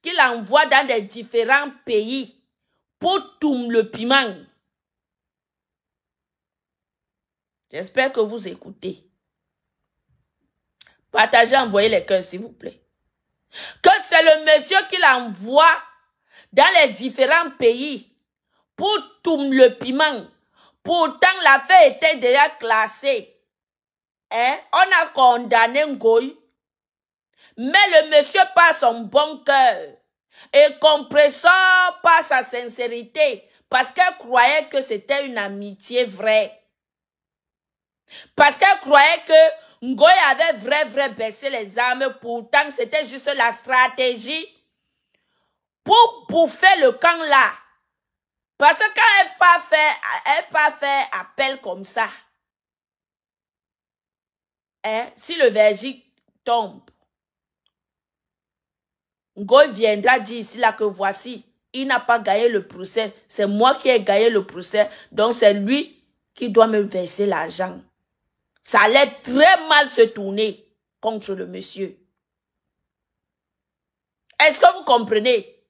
qui l'envoie dans des différents pays pour tout le piment. J'espère que vous écoutez. Partagez, envoyez les cœurs, s'il vous plaît. Que c'est le monsieur qui l'envoie dans les différents pays pour tout le piment. Pourtant, l'affaire était déjà classée. Hein? On a condamné Ngoï. Mais le monsieur, par son bon cœur et compresseur par sa sincérité, parce qu'elle croyait que c'était une amitié vraie. Parce qu'elle croyait que Ngoï avait vrai baissé les armes, pourtant c'était juste la stratégie pour bouffer le camp là. Parce que quand elle pas fait appel comme ça, hein, si le verdict tombe, Ngoï viendra dire ici là que voici, il n'a pas gagné le procès, c'est moi qui ai gagné le procès, donc c'est lui qui doit me verser l'argent. Ça allait très mal se tourner contre le monsieur. Est-ce que vous comprenez?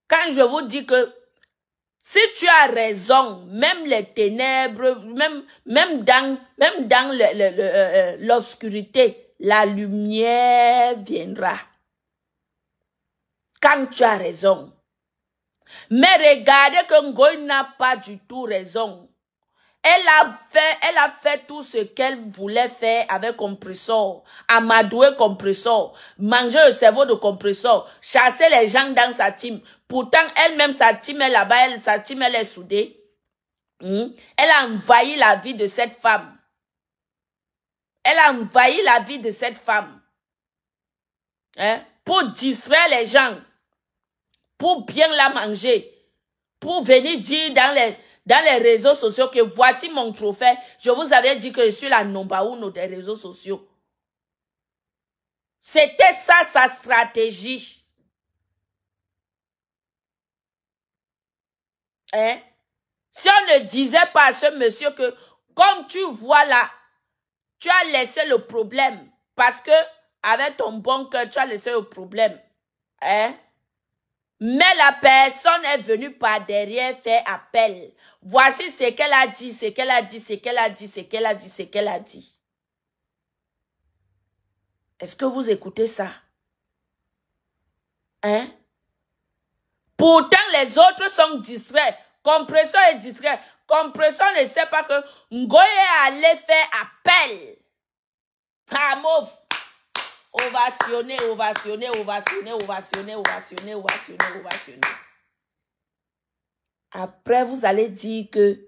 Quand je vous dis que si tu as raison, même les ténèbres, même dans l'obscurité, la lumière viendra. Quand tu as raison. Mais regardez que Ngoï n'a pas du tout raison. Elle a fait tout ce qu'elle voulait faire avec compresseur, amadouer compresseur, manger le cerveau de compresseur, chasser les gens dans sa team. Pourtant, elle-même, sa team est là-bas, sa team, elle est soudée. Elle a envahi la vie de cette femme. Elle a envahi la vie de cette femme. Hein? Pour distraire les gens. Pour bien la manger. Pour venir dire dans les réseaux sociaux que voici mon trophée. Je vous avais dit que je suis la number 1 des réseaux sociaux. C'était ça sa stratégie. Hein? Si on ne disait pas à ce monsieur que, comme tu vois là, tu as laissé le problème. Parce que, avec ton bon cœur, tu as laissé le problème. Hein? Mais la personne est venue par derrière faire appel. Voici ce qu'elle a dit, ce qu'elle a dit, ce qu'elle a dit, ce qu'elle a dit, ce qu'elle a dit. Est-ce que vous écoutez ça? Hein? Pourtant, les autres sont distraits. Compresseur est distrait. Compresseur ne sait pas que Ngoï est allé faire appel. Ah, mauve. Ovationner, ovationner, ovationner, ovationner, ovationner, ovationner, ovationner. Après, vous allez dire que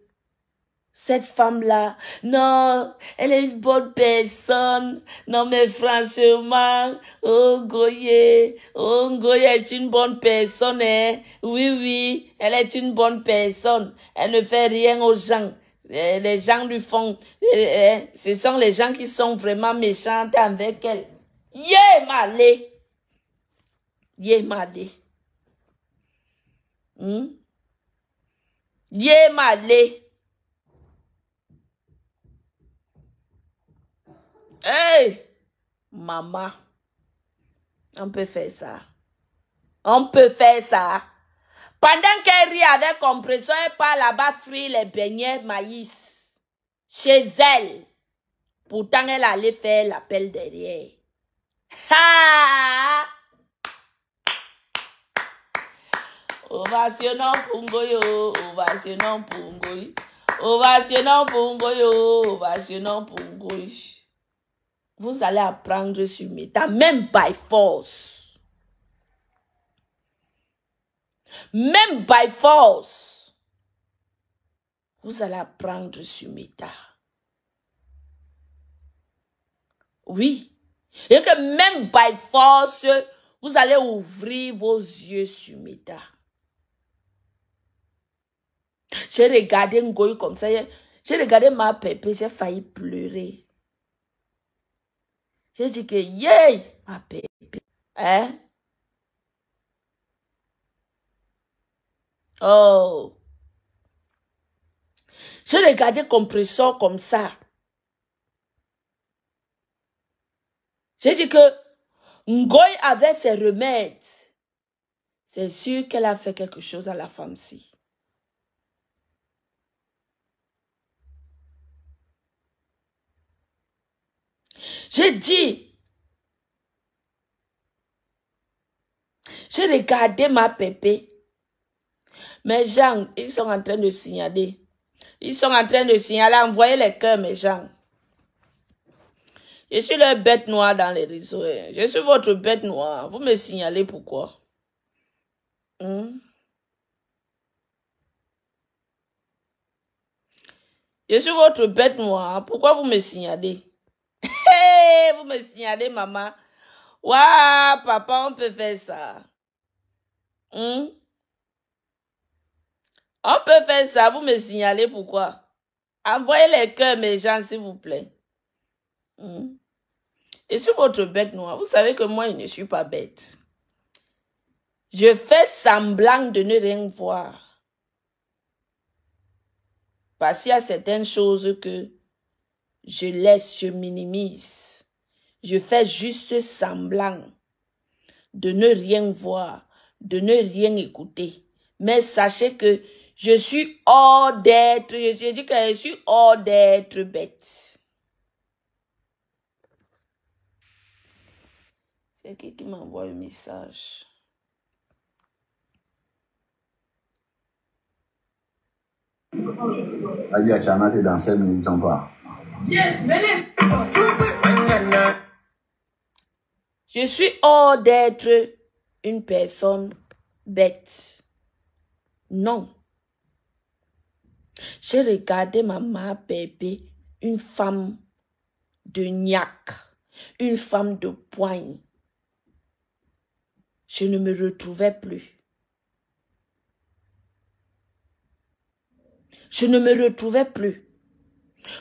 cette femme-là, non, elle est une bonne personne. Non, mais franchement, Ngoï est une bonne personne. Hein? Oui, elle est une bonne personne. Elle ne fait rien aux gens. Les gens lui font... ce sont les gens qui sont vraiment méchants avec elle. Yé malé. Yé malé. Yé malé. Hey, maman. On peut faire ça. On peut faire ça. Pendant qu'elle rit avec compresseur, elle part là-bas frire les beignets maïs. Chez elle. Pourtant, elle allait faire l'appel derrière. Ha! Ovationnant pour Ngoï, ovationnant pour Ngoï. Ovationnant pour Ngoï, ovationnant pour Ngoï. Vous allez apprendre sur Meta, même by force. Même by force. Vous allez apprendre sur Meta. Oui. Et que même by force, vous allez ouvrir vos yeux sur Meta. J'ai regardé Ngoï comme ça. J'ai regardé ma pépé, j'ai failli pleurer. J'ai dit que, yay, ma pépé. Hein? Oh. J'ai regardé compresseur comme ça. J'ai dit que Ngoï avait ses remèdes. C'est sûr qu'elle a fait quelque chose à la femme-ci. J'ai dit, j'ai regardé ma pépé. Mes gens, ils sont en train de signaler. Ils sont en train de signaler, envoyer les cœurs, mes gens. Je suis leur bête noire dans les réseaux. Je suis votre bête noire. Vous me signalez pourquoi? Je suis votre bête noire. Pourquoi vous me signalez? Hey, vous me signalez, maman. Waouh, papa, on peut faire ça. On peut faire ça. Vous me signalez pourquoi? Envoyez les cœurs, mes gens, s'il vous plaît. Je suis votre bête noire. Vous savez que moi, je ne suis pas bête. Je fais semblant de ne rien voir. Parce qu'il y a certaines choses que je laisse, je minimise. Je fais juste semblant de ne rien voir, de ne rien écouter. Mais sachez que je suis hors d'être, je dis que je suis hors d'être bête. C'est qui m'envoie un message? Adia Chana, t'es dans 5 minutes encore. Yes, venez. Je suis hors d'être une personne bête. Non. J'ai regardé maman bébé, une femme de gnac, une femme de poigne. Je ne me retrouvais plus. Je ne me retrouvais plus.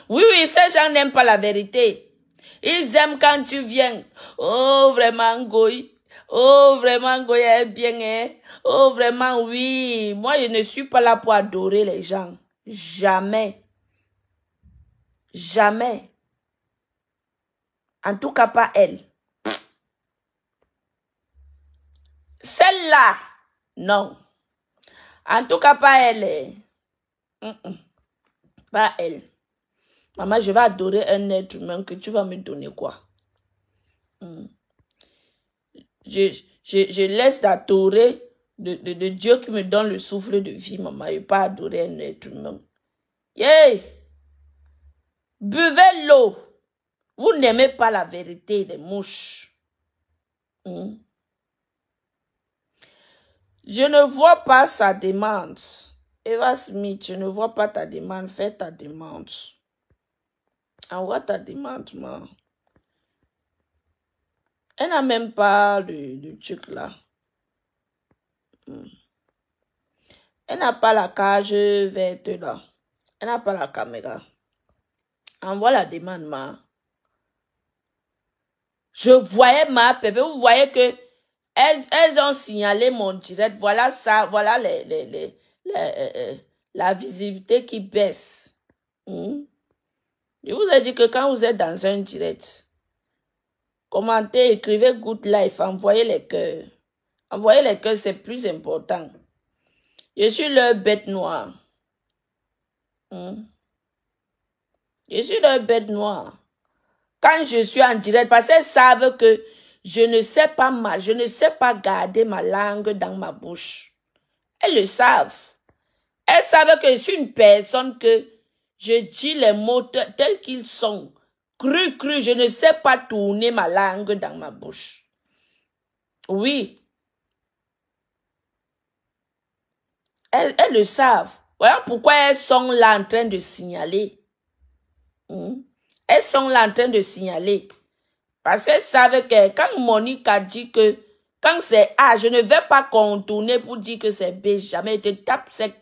Oui, ces gens n'aiment pas la vérité. Ils aiment quand tu viens. Oh, vraiment, Goy. Oh, vraiment, Goy est bien, hein. Oh, vraiment, oui. Moi, je ne suis pas là pour adorer les gens. Jamais. Jamais. En tout cas, pas elle. Celle-là, non. En tout cas, pas elle. Pas elle. Maman, je vais adorer un être humain que tu vas me donner quoi? Je laisse d'adorer de Dieu qui me donne le souffle de vie, maman. Je ne vais pas adorer un être humain. Yeah! Buvez l'eau. Vous n'aimez pas la vérité des mouches. Je ne vois pas sa demande. Eva Smith, je ne vois pas ta demande. Fais ta demande. Envoie ta demande, man. Elle n'a même pas le truc là. Elle n'a pas la cage verte là. Elle n'a pas la caméra. Envoie la demande, man. Je voyais ma pépé. Vous voyez que elles ont signalé mon direct. Voilà ça. Voilà la visibilité qui baisse. Je vous ai dit que quand vous êtes dans un direct, commentez, écrivez good life, envoyez les cœurs. Envoyez les cœurs, c'est plus important. Je suis leur bête noire. Je suis leur bête noire. Quand je suis en direct, parce qu'elles savent que je ne sais pas garder ma langue dans ma bouche. Elles le savent. Elles savent que je suis une personne que je dis les mots tels qu'ils sont. Cru, je ne sais pas tourner ma langue dans ma bouche. Oui. Elles le savent. Voilà pourquoi elles sont là en train de signaler. Elles sont là en train de signaler. Parce qu'elles savent que quand Monique a dit que quand c'est A, je ne vais pas contourner pour dire que c'est B. Jamais te tape sec.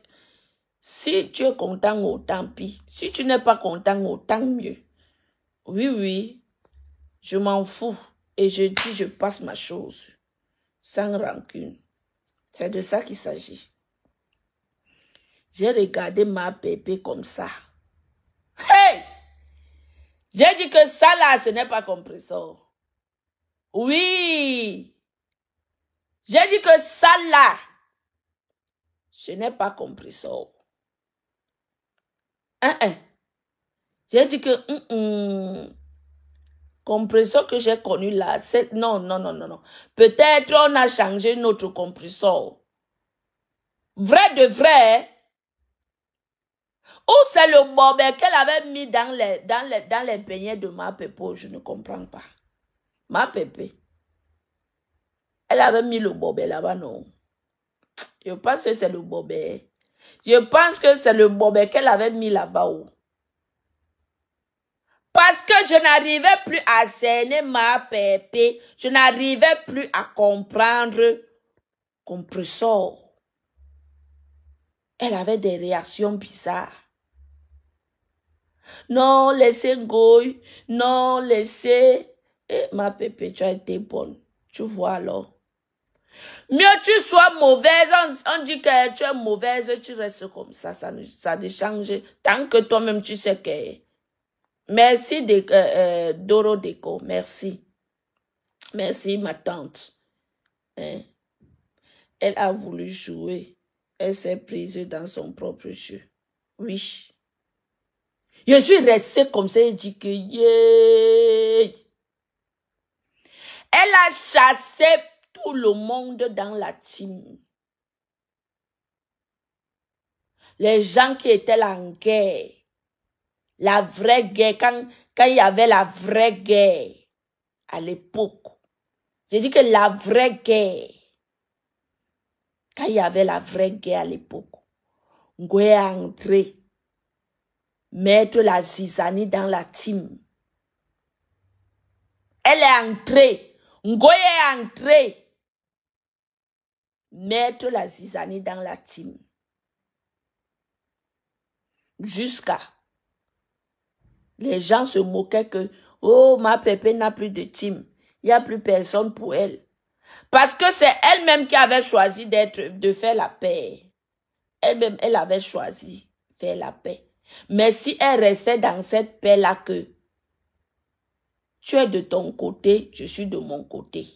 Si tu es content, autant pis. Si tu n'es pas content, autant mieux. Oui. Je m'en fous. Et je dis, je passe ma chose. Sans rancune. C'est de ça qu'il s'agit. J'ai regardé ma bébé comme ça. Hey! J'ai dit que ça là, ce n'est pas compresseur. Oui. J'ai dit que ça là, ce n'est pas compresseur. J'ai dit que compresseur que j'ai connu là, c'est... Non, non, non, non, non. Peut-être on a changé notre compresseur. Vrai de vrai. Ou c'est le bobet qu'elle avait mis dans les beignets de ma pépé, je ne comprends pas. Ma pépé. Elle avait mis le bobet là-bas, non. Je pense que c'est le bobet. Je pense que c'est le bobet qu'elle avait mis là-bas. Parce que je n'arrivais plus à cerner ma pépé. Je n'arrivais plus à comprendre compresseur. Elle avait des réactions bizarres. Non, laissez Goy. Non, laissez... Eh, ma pépé, tu as été bonne. Tu vois alors. Mieux tu sois mauvaise, on dit que tu es mauvaise, tu restes comme ça ne change. Tant que toi-même tu sais que... Merci Doro Deco, merci. Merci ma tante. Hein? Elle a voulu jouer. Elle s'est prise dans son propre jeu. Oui. Je suis restée comme ça et dit que yeah. Elle a chassé tout le monde dans la team. Les gens qui étaient là en guerre. La vraie guerre, quand il y avait la vraie guerre à l'époque. J'ai dit que la vraie guerre, quand il y avait la vraie guerre à l'époque, Ngoé est entré, mettre la zizanie dans la team. Elle est entrée, Ngoé est entré, mettre la zizanie dans la team. Jusqu'à les gens se moquaient que, oh, ma pépé n'a plus de team. Il n'y a plus personne pour elle. Parce que c'est elle-même qui avait choisi de faire la paix. Elle-même, elle avait choisi de faire la paix. Mais si elle restait dans cette paix-là que tu es de ton côté, je suis de mon côté.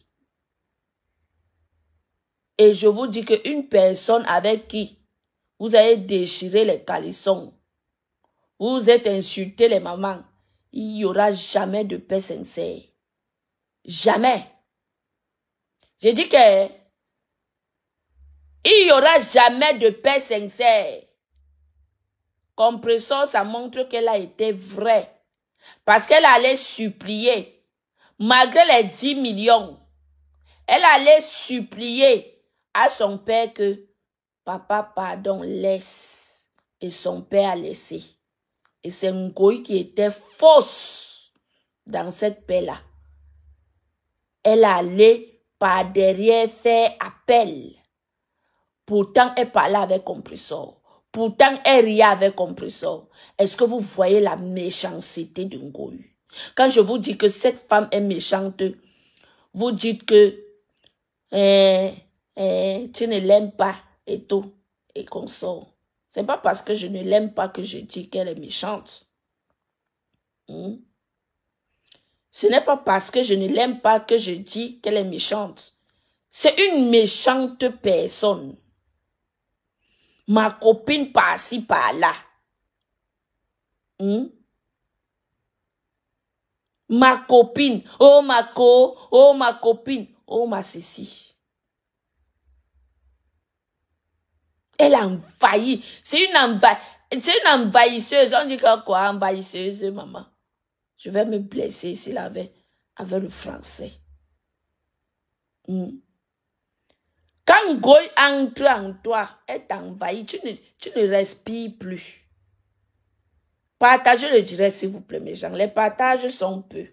Et je vous dis qu'une personne avec qui vous avez déchiré les calissons, vous êtes insulté les mamans, il n'y aura jamais de paix sincère. Jamais. J'ai dit que il n'y aura jamais de paix sincère. Compresseur, ça montre qu'elle a été vraie. Parce qu'elle allait supplier. Malgré les 10 millions. Elle allait supplier à son père que papa, pardon, laisse. Et son père a laissé. Et c'est Ngoy qui était fausse dans cette paix-là. Elle allait par derrière faire appel. Pourtant, elle parlait avec compresseur. Pourtant, elle riait avec compresseur. Est-ce que vous voyez la méchanceté de Ngoy? Quand je vous dis que cette femme est méchante, vous dites que tu ne l'aimes pas et tout, et qu'on sort. C'est pas parce que je ne l'aime pas que je dis qu'elle est méchante. Ce n'est pas parce que je ne l'aime pas que je dis qu'elle est méchante. C'est une méchante personne. Ma copine par-ci, par-là. Ma copine. Oh ma copine. Oh ma ceci. Elle a envahi. C'est une envahisseuse. On dit quoi, envahisseuse, maman? Je vais me blesser ici avec le français. Quand Goy entre en toi, elle t'envahit, tu ne respires plus. Partagez le direct, s'il vous plaît, mes gens. Les partages sont peu.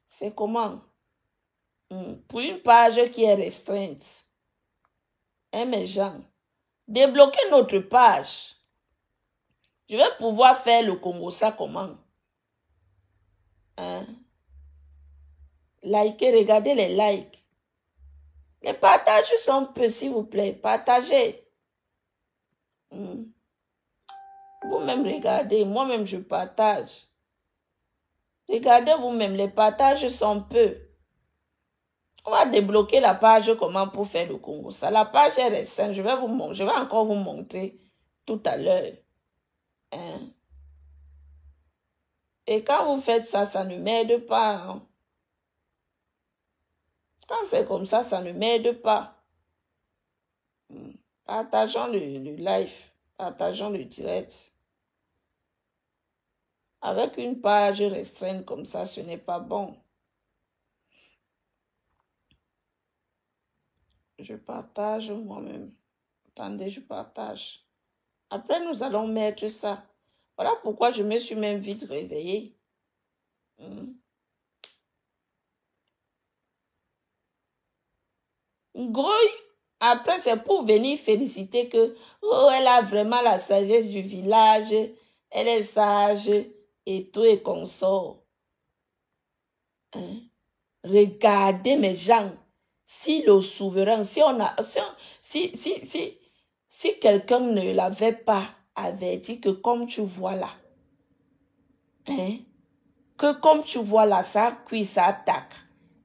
C'est comment? Pour une page qui est restreinte. Hein, mes gens? Débloquez notre page. Je vais pouvoir faire le Congo ça comment? Hein? Likez, regardez les likes. Les partages sont peu, s'il vous plaît. Partagez. Vous-même regardez. Moi-même, je partage. Regardez vous-même. Les partages sont peu. On va débloquer la page comment pour faire le Congo. Ça, la page est restreinte. Je vais encore vous montrer tout à l'heure. Hein? Et quand vous faites ça, ça ne m'aide pas. Hein? Quand c'est comme ça ne m'aide pas. Partageons le live. Partageons le direct. Avec une page restreinte comme ça, ce n'est pas bon. Je partage moi-même. Attendez, je partage. Après, nous allons mettre ça. Voilà pourquoi je me suis même vite réveillée. Grouille. Après, c'est pour venir féliciter que elle a vraiment la sagesse du village. Elle est sage et tout et consort. Regardez mes gens. Si le souverain, si quelqu'un ne l'avait pas averti que comme tu vois là, que comme tu vois là, ça cuit, ça attaque.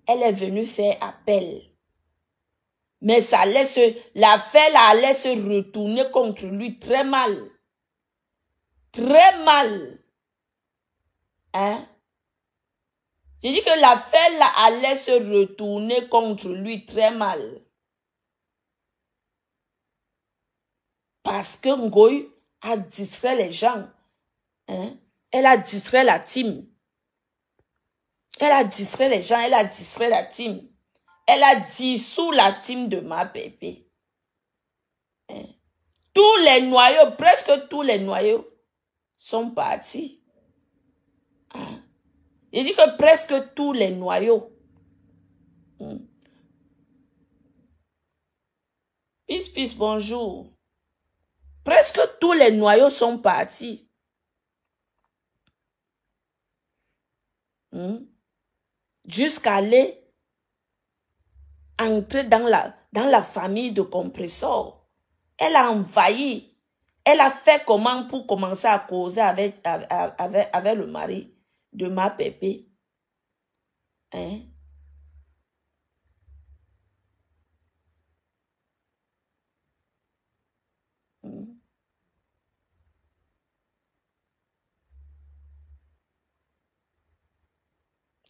Elle est venue faire appel. Mais l'affaire là allait se retourner contre lui très mal. Très mal. J'ai dit que l'affaire là allait se retourner contre lui très mal. Parce que Ngoy a distrait les gens. Elle a distrait la team. Elle a distrait les gens, elle a distrait la team. Elle a dissous la team de ma bébé. Tous les noyaux, presque tous les noyaux sont partis. Il dit que presque tous les noyaux. Peace, bonjour. Presque tous les noyaux sont partis. Jusqu'à aller entrer dans la famille de compresseurs. Elle a envahi. Elle a fait comment pour commencer à causer avec le mari de ma pépé.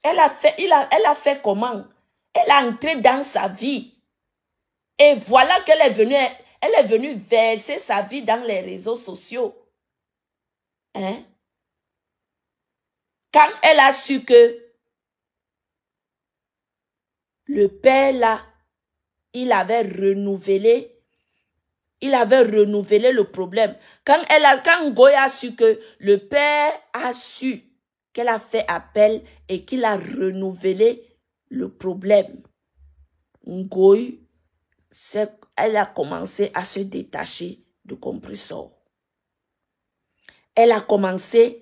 Elle a fait comment? Elle a entré dans sa vie. Et voilà qu'elle est venue verser sa vie dans les réseaux sociaux. Quand elle a su que le père là, il avait renouvelé le problème. Quand Ngoy a su que le père a su qu'elle a fait appel et qu'il a renouvelé le problème, Ngoy, elle a commencé à se détacher de compresseur. Elle a commencé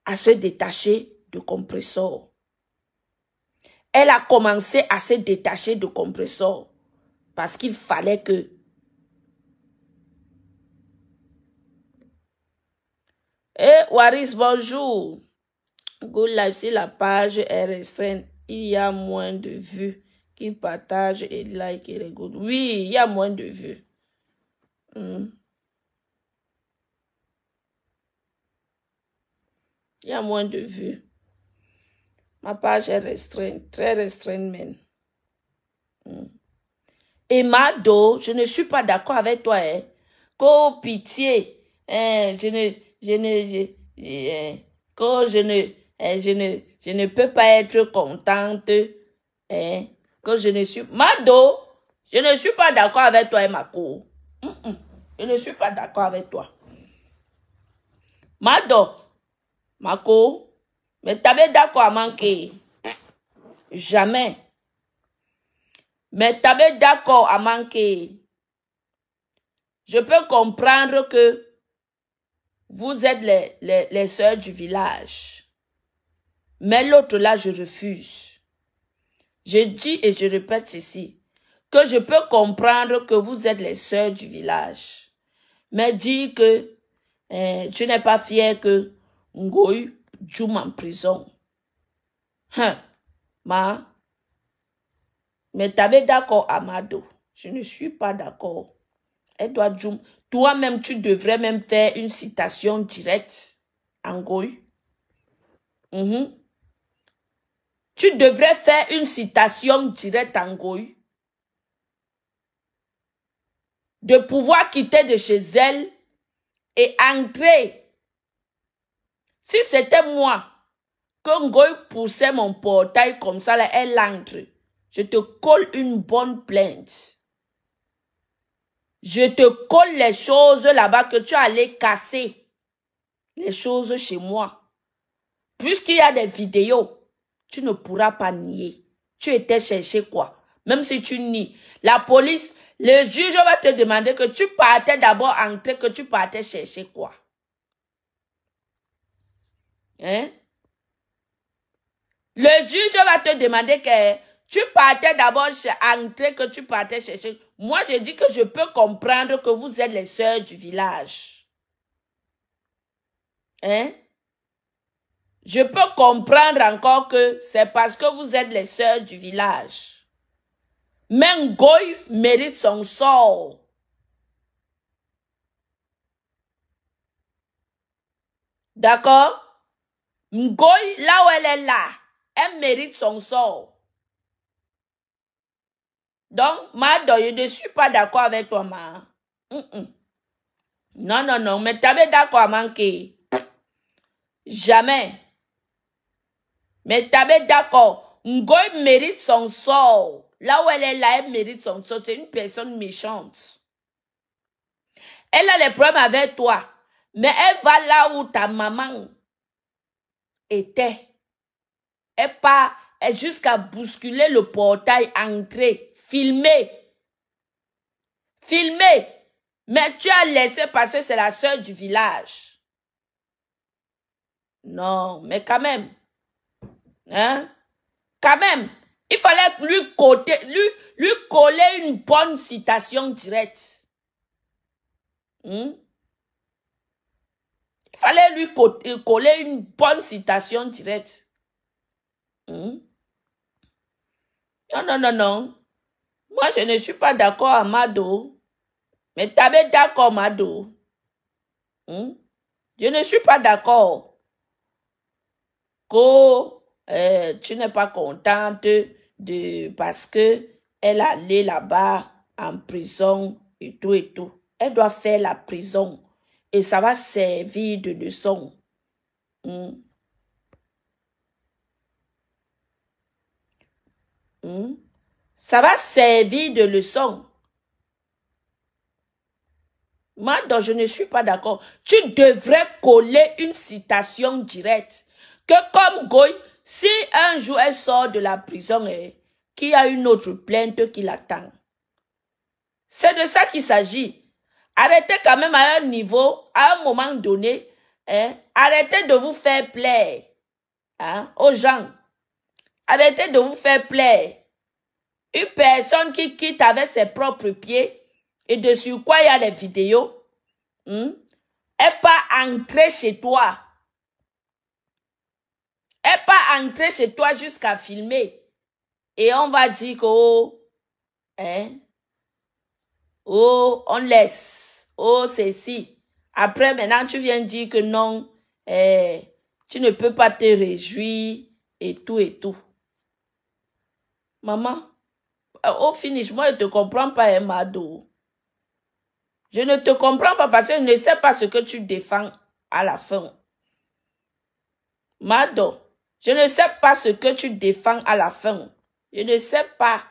à se détacher de compresseur. Elle a commencé à se détacher de compresseur parce qu'il fallait que Waris, bonjour. Good Life, si la page est restreinte, il y a moins de vues qui partagent et like et les good. Oui, il y a moins de vues. Il y a moins de vues. Ma page est restreinte, très restreinte même. Et Mado, je ne suis pas d'accord avec toi, Qu'au pitié, je ne peux pas être contente, que je ne suis... Mado, je ne suis pas d'accord avec toi, Mako. Je ne suis pas d'accord avec toi. Mado, Mako, mais t'avais d'accord à manquer. Jamais. Mais t'avais d'accord à manquer. Je peux comprendre que vous êtes les sœurs du village. Mais l'autre là, je refuse. Je dis et je répète ceci, que je peux comprendre que vous êtes les sœurs du village. Mais dis que tu n'es pas fier que Ngoy Djoum en prison. Mais t'avais d'accord, Amado. Je ne suis pas d'accord. Edouard Djoum, toi-même, tu devrais même faire une citation directe en Ngoy. Tu devrais faire une citation directe en Ngoï. De pouvoir quitter de chez elle et entrer. Si c'était moi, que Ngoï poussait mon portail comme ça, là, elle entre. Je te colle une bonne plainte. Je te colle les choses là-bas que tu allais casser. Les choses chez moi. Puisqu'il y a des vidéos, tu ne pourras pas nier. Tu étais cherché quoi? Même si tu nies. La police, le juge va te demander que tu partais d'abord entrer, que tu partais chercher quoi? Hein? Le juge va te demander que tu partais d'abord entrer, que tu partais chercher. Moi, je dis que je peux comprendre que vous êtes les sœurs du village. Hein? Je peux comprendre encore que c'est parce que vous êtes les sœurs du village. Mais Ngoï mérite son sort. D'accord? Ngoï, là où elle est là, elle mérite son sort. Donc, Mado, je ne suis pas d'accord avec toi, ma. Non, non, non, mais t'avais d'accord à manquer. Jamais. Mais t'avais d'accord. Ngoï mérite son sort. Là où elle est là, elle mérite son sort. C'est une personne méchante. Elle a les problèmes avec toi. Mais elle va là où ta maman était. Elle part jusqu'à bousculer le portail, entrer, filmer. Filmer. Mais tu as laissé passer, c'est la sœur du village. Non, mais quand même. Hein? Quand même. Il fallait lui coller une bonne citation directe. Il fallait lui coller une bonne citation directe. Non, non, non, non. Moi, je ne suis pas d'accord à Mado. Mais t'avais d'accord, Mado. Je ne suis pas d'accord. Que tu n'es pas contente parce que elle allait là-bas en prison et tout et tout. Elle doit faire la prison. Et ça va servir de leçon. Ça va servir de leçon. Moi, donc, je ne suis pas d'accord. Tu devrais coller une citation directe. Que comme Goy, si un jour elle sort de la prison et qu'il y a une autre plainte qui l'attend. C'est de ça qu'il s'agit. Arrêtez quand même à un niveau, à un moment donné, arrêtez de vous faire plaire aux gens. Arrêtez de vous faire plaire. Une personne qui quitte avec ses propres pieds et dessus quoi il y a les vidéos, elle pas entrer chez toi. Elle pas entrer chez toi jusqu'à filmer. Et on va dire que, on laisse. Oh, c'est si. Après, maintenant, tu viens dire que non, tu ne peux pas te réjouir et tout et tout. Maman, au finish, moi, je ne te comprends pas, Mado. Je ne te comprends pas parce que je ne sais pas ce que tu défends à la fin. Mado, je ne sais pas ce que tu défends à la fin. Je ne sais pas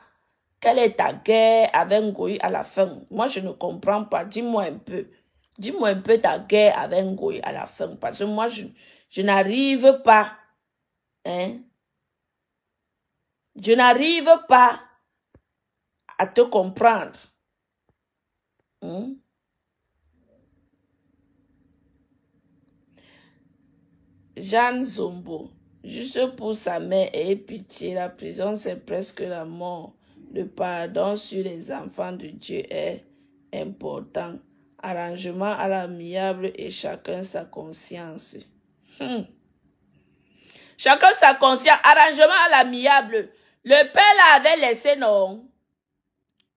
quelle est ta guerre avec Ngoï à la fin. Moi, je ne comprends pas. Dis-moi un peu. Dis-moi un peu ta guerre avec Ngoï à la fin. Parce que moi, je n'arrive pas. Je n'arrive pas à te comprendre. Jeanne Zombo, juste pour sa mère et pitié, la prison c'est presque la mort. Le pardon sur les enfants de Dieu est important. Arrangement à l'amiable et chacun sa conscience. Chacun sa conscience. Arrangement à l'amiable. Le père l'avait laissé, non?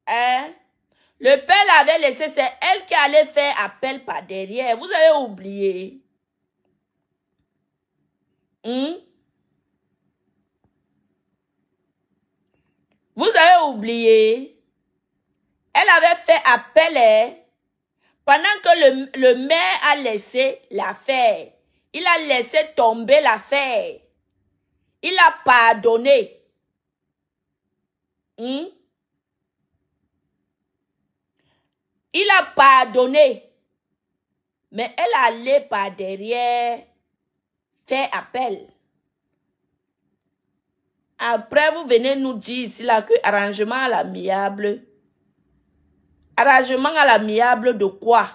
Le père l'avait laissé, c'est elle qui allait faire appel par derrière. Vous avez oublié. Vous avez oublié, elle avait fait appel pendant que le maire a laissé l'affaire. Il a laissé tomber l'affaire. Il a pardonné. Il a pardonné. Mais elle allait par derrière faire appel. Après, vous venez nous dire ici là que arrangement à l'amiable. Arrangement à l'amiable de quoi?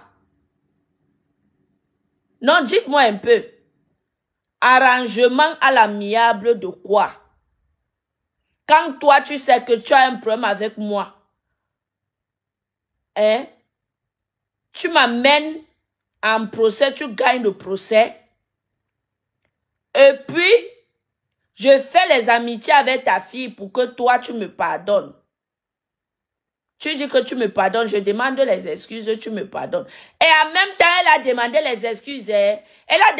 Non, dites-moi un peu. Arrangement à l'amiable de quoi? Quand toi, tu sais que tu as un problème avec moi, hein? Tu m'amènes en procès, tu gagnes le procès. Et puis, je fais les amitiés avec ta fille pour que toi, tu me pardonnes. Tu dis que tu me pardonnes, je demande les excuses, tu me pardonnes. Et en même temps, elle a demandé les excuses. Elle avait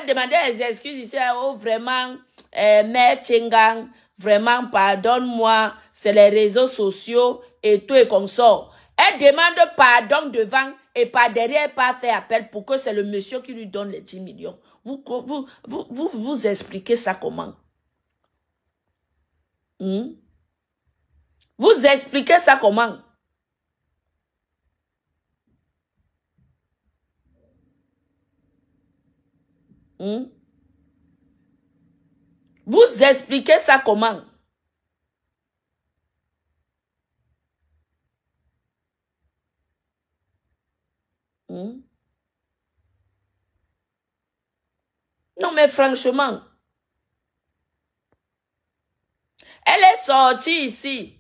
demandé les excuses ici. Oh, vraiment, Mère Tchengang, vraiment, pardonne-moi. C'est les réseaux sociaux et tout et consort. Elle demande pardon devant et par derrière, pas fait appel pour que c'est le monsieur qui lui donne les 10 millions. Vous expliquez ça comment? Vous expliquez ça comment? Vous expliquez ça comment? Non, mais franchement, elle est sortie ici.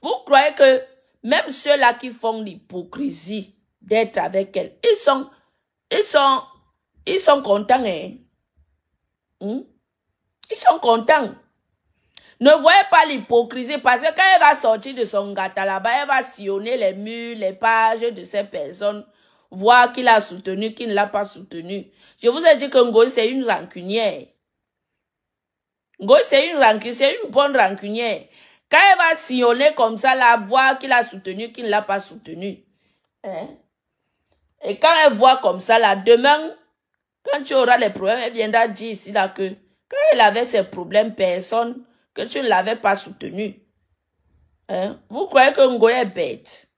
Vous croyez que même ceux-là qui font l'hypocrisie d'être avec elle, ils sont contents, hein? Ils sont contents. Ne voyez pas l'hypocrisie parce que quand elle va sortir de son gâteau là-bas, elle va sillonner les murs, les pages de ces personnes, voir qui l'a soutenu, qui ne l'a pas soutenu. Je vous ai dit que Ngoï, c'est une rancunière. Ngoï, c'est une bonne rancunière. Quand elle va sillonner comme ça, là, voir qui l'a soutenu, qui ne l'a pas soutenu. Hein? Et quand elle voit comme ça, là, demain, quand tu auras les problèmes, elle viendra dire ici, là, que quand elle avait ses problèmes, personne, que tu ne l'avais pas soutenu. Hein? Vous croyez que Ngoï est bête?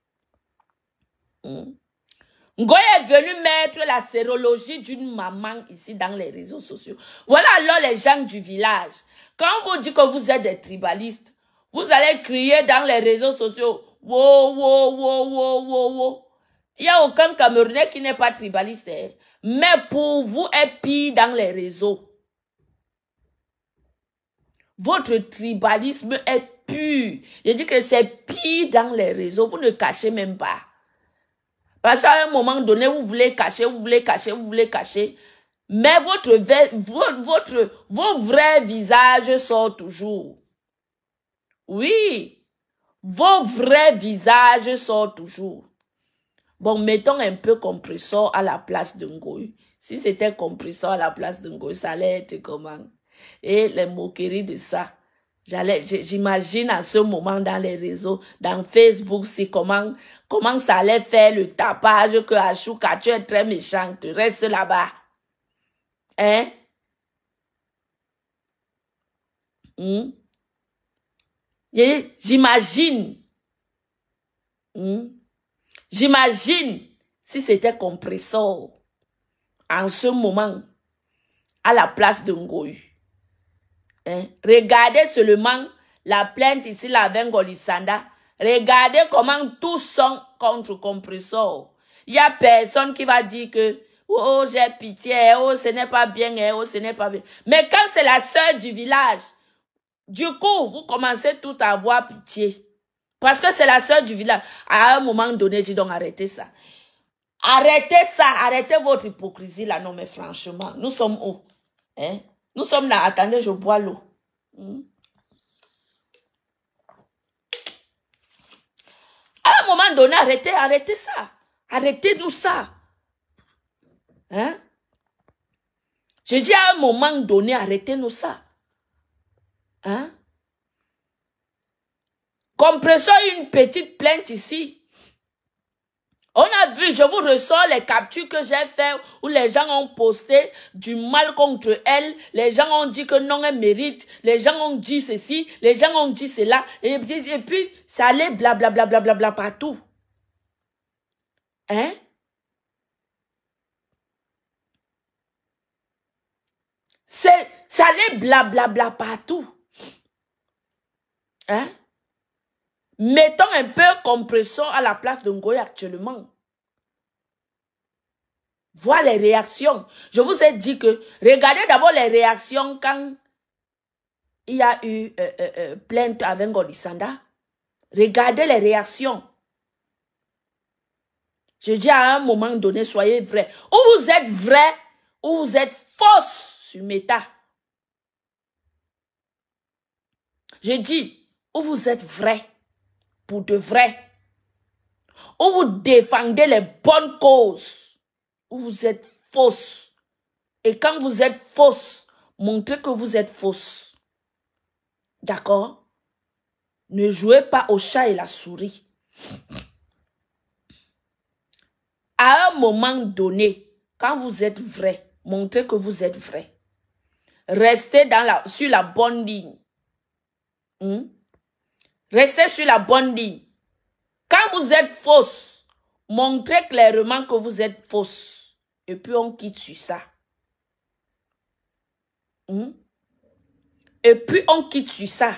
Ngoï est venu mettre la sérologie d'une maman ici dans les réseaux sociaux. Voilà alors les gens du village. Quand on vous dit que vous êtes des tribalistes, vous allez crier dans les réseaux sociaux. Wow, wow, wow, wow, wow, wow. Il n'y a aucun Camerounais qui n'est pas tribaliste. Hein? Mais pour vous, est pire dans les réseaux. Votre tribalisme est pur. Je dis que c'est pire dans les réseaux. Vous ne cachez même pas. Parce qu'à un moment donné, vous voulez cacher, vous voulez cacher, vous voulez cacher. Mais vos vrais visages sortent toujours. Oui. Vos vrais visages sortent toujours. Bon, mettons un peu compresseur à la place de Ngoï. Si c'était compresseur à la place de Ngoï, ça allait être comment? Et les moqueries de ça. J'imagine à ce moment dans les réseaux, dans Facebook, c'est comment ça allait faire le tapage que Achouka, tu es très méchante, tu restes là-bas. Hein? J'imagine. J'imagine si c'était compresseur en ce moment à la place de Ngoï. Hein? Regardez seulement la plainte ici, la Vengolissanda. Regardez comment tous sont contre compresseur. Il n'y a personne qui va dire que oh, j'ai pitié, oh, ce n'est pas bien, oh, ce n'est pas bien. Mais quand c'est la sœur du village, du coup, vous commencez tout à avoir pitié. Parce que c'est la sœur du village. À un moment donné, je dis donc arrêtez ça. Arrêtez ça, arrêtez votre hypocrisie là. Non mais franchement, nous sommes où? Hein? Nous sommes là, attendez, je bois l'eau. À un moment donné, arrêtez ça. Arrêtez-nous ça. Hein? Je dis à un moment donné, arrêtez-nous ça. Hein? Compresseur, une petite plainte ici. On a vu, je vous ressors les captures que j'ai fait où les gens ont posté du mal contre elle. Les gens ont dit que non, elle mérite. Les gens ont dit ceci. Les gens ont dit cela. Et puis ça allait blablabla partout. Hein? Ça allait blablabla partout. Hein? Mettons un peu Compresseur à la place de Ngoye actuellement. Voir les réactions. Je vous ai dit que, regardez d'abord les réactions quand il y a eu plainte avec Ngolisanda. Regardez les réactions. Je dis à un moment donné, soyez vrai. Ou vous êtes vrai, ou vous êtes fausse sur Meta. Je dis, ou vous êtes vrai. Pour de vrai, ou vous défendez les bonnes causes, ou vous êtes fausse. Et quand vous êtes fausse, montrez que vous êtes fausse. D'accord? Ne jouez pas au chat et la souris. À un moment donné, quand vous êtes vrai, montrez que vous êtes vrai. Restez sur la bonne ligne. Restez sur la bonne ligne. Quand vous êtes fausse, montrez clairement que vous êtes fausse. Et puis on quitte sur ça. Et puis on quitte sur ça.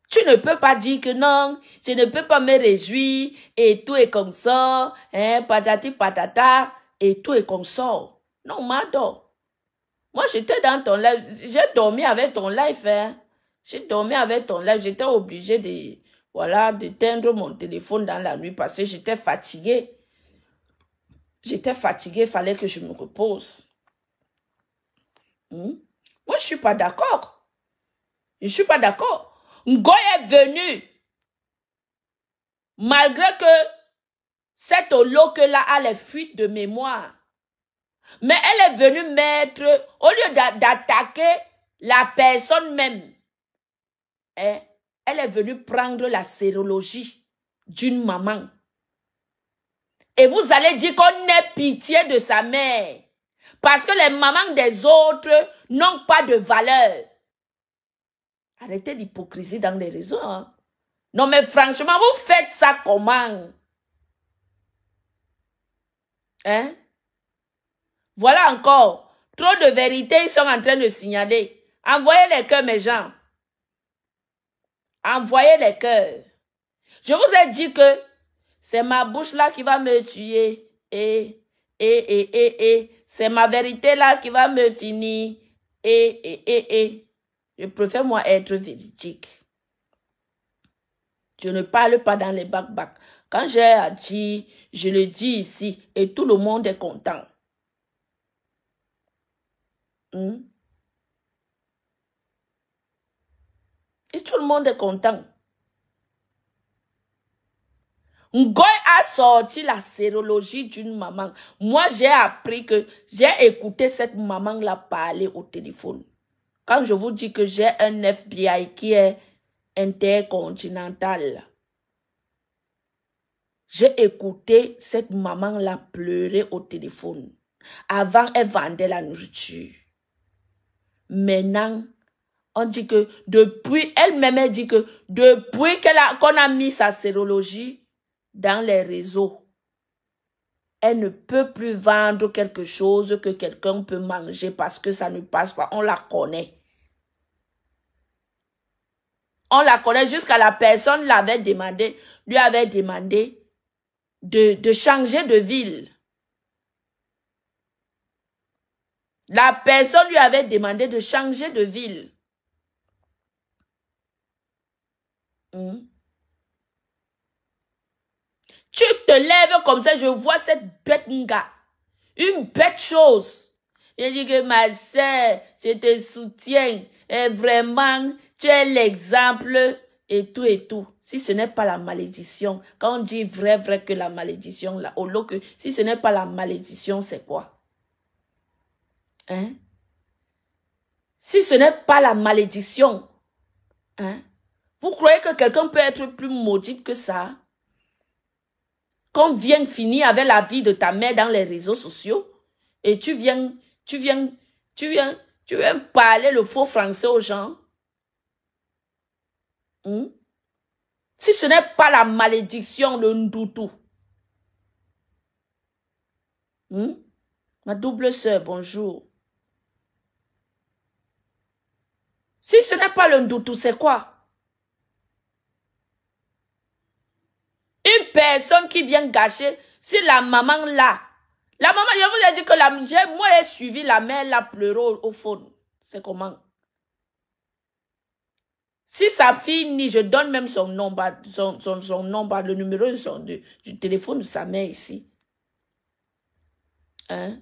Tu ne peux pas dire que non, je ne peux pas me réjouir et tout est comme ça, hein, patati patata, et tout est comme ça. Non, Mado. Moi, j'étais dans ton live. J'ai dormi avec ton live. Hein. J'ai dormi avec ton live. J'étais obligée d'éteindre mon téléphone dans la nuit parce que j'étais fatiguée. J'étais fatiguée. Il fallait que je me repose. Moi, je ne suis pas d'accord. Je ne suis pas d'accord. Ngoye est venu. Malgré que cette Oloke-là a les fuites de mémoire. Mais elle est venue mettre, au lieu d'attaquer la personne même, hein, elle est venue prendre la sérologie d'une maman. Et vous allez dire qu'on ait pitié de sa mère. Parce que les mamans des autres n'ont pas de valeur. Arrêtez l'hypocrisie dans les réseaux. Hein. Non mais franchement, vous faites ça comment? Hein? Voilà encore. Trop de vérités, ils sont en train de signaler. Envoyez les cœurs, mes gens. Envoyez les cœurs. Je vous ai dit que c'est ma bouche là qui va me tuer. C'est ma vérité là qui va me finir. Je préfère moi être véridique. Je ne parle pas dans les bac-bac. Quand j'ai à dire, je le dis ici et tout le monde est content. Et tout le monde est content. Ngoye a sorti la sérologie d'une maman. Moi, j'ai appris que j'ai écouté cette maman-là parler au téléphone. Quand je vous dis que j'ai un FBI qui est intercontinental, j'ai écouté cette maman-là pleurer au téléphone. Avant, elle vendait la nourriture. Maintenant, on dit que depuis, elle-même elle dit que depuis qu'on a mis sa sérologie dans les réseaux, elle ne peut plus vendre quelque chose que quelqu'un peut manger parce que ça ne passe pas. On la connaît. On la connaît jusqu'à la personne lui avait demandé de changer de ville. La personne lui avait demandé de changer de ville. Tu te lèves comme ça, je vois cette bête nga. Une bête chose. Il dit que ma sœur, je te soutiens. Et vraiment, tu es l'exemple et tout et tout. Si ce n'est pas la malédiction, quand on dit vrai que la malédiction, là, au lieu que, si ce n'est pas la malédiction, c'est quoi? Hein? Si ce n'est pas la malédiction, hein? Vous croyez que quelqu'un peut être plus maudit que ça? Qu'on vienne finir avec la vie de ta mère dans les réseaux sociaux et tu viens parler le faux français aux gens? Si ce n'est pas la malédiction, le ndoutou. Ma double sœur, bonjour. Si ce n'est pas le ndoutou, c'est quoi? Une personne qui vient gâcher, si la maman là, la maman, je vous ai dit que moi j'ai suivi la mère, la pleuré au phone. C'est comment? Si sa fille nie, je donne même son nom, son nom, le numéro du téléphone de sa mère ici. Hein?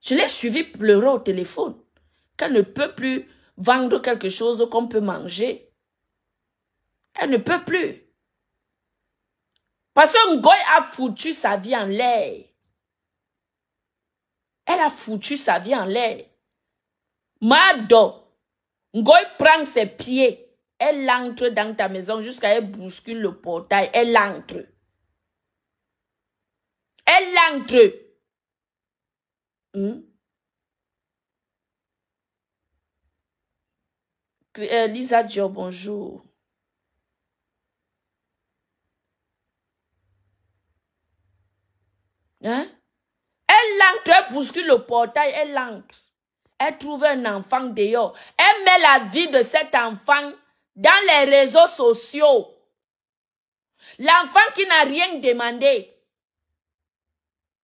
Je l'ai suivi pleurer au téléphone. Qu'elle ne peut plus vendre quelque chose qu'on peut manger. Elle ne peut plus. Parce que Ngoy a foutu sa vie en l'air. Elle a foutu sa vie en l'air. Mado, Ngoy prend ses pieds. Elle entre dans ta maison jusqu'à elle bouscule le portail. Elle entre. Elle entre. Lisa Diop, bonjour. Hein? Elle entre, elle bouscule le portail, elle entre. Elle trouve un enfant dehors. Elle met la vie de cet enfant dans les réseaux sociaux. L'enfant qui n'a rien demandé.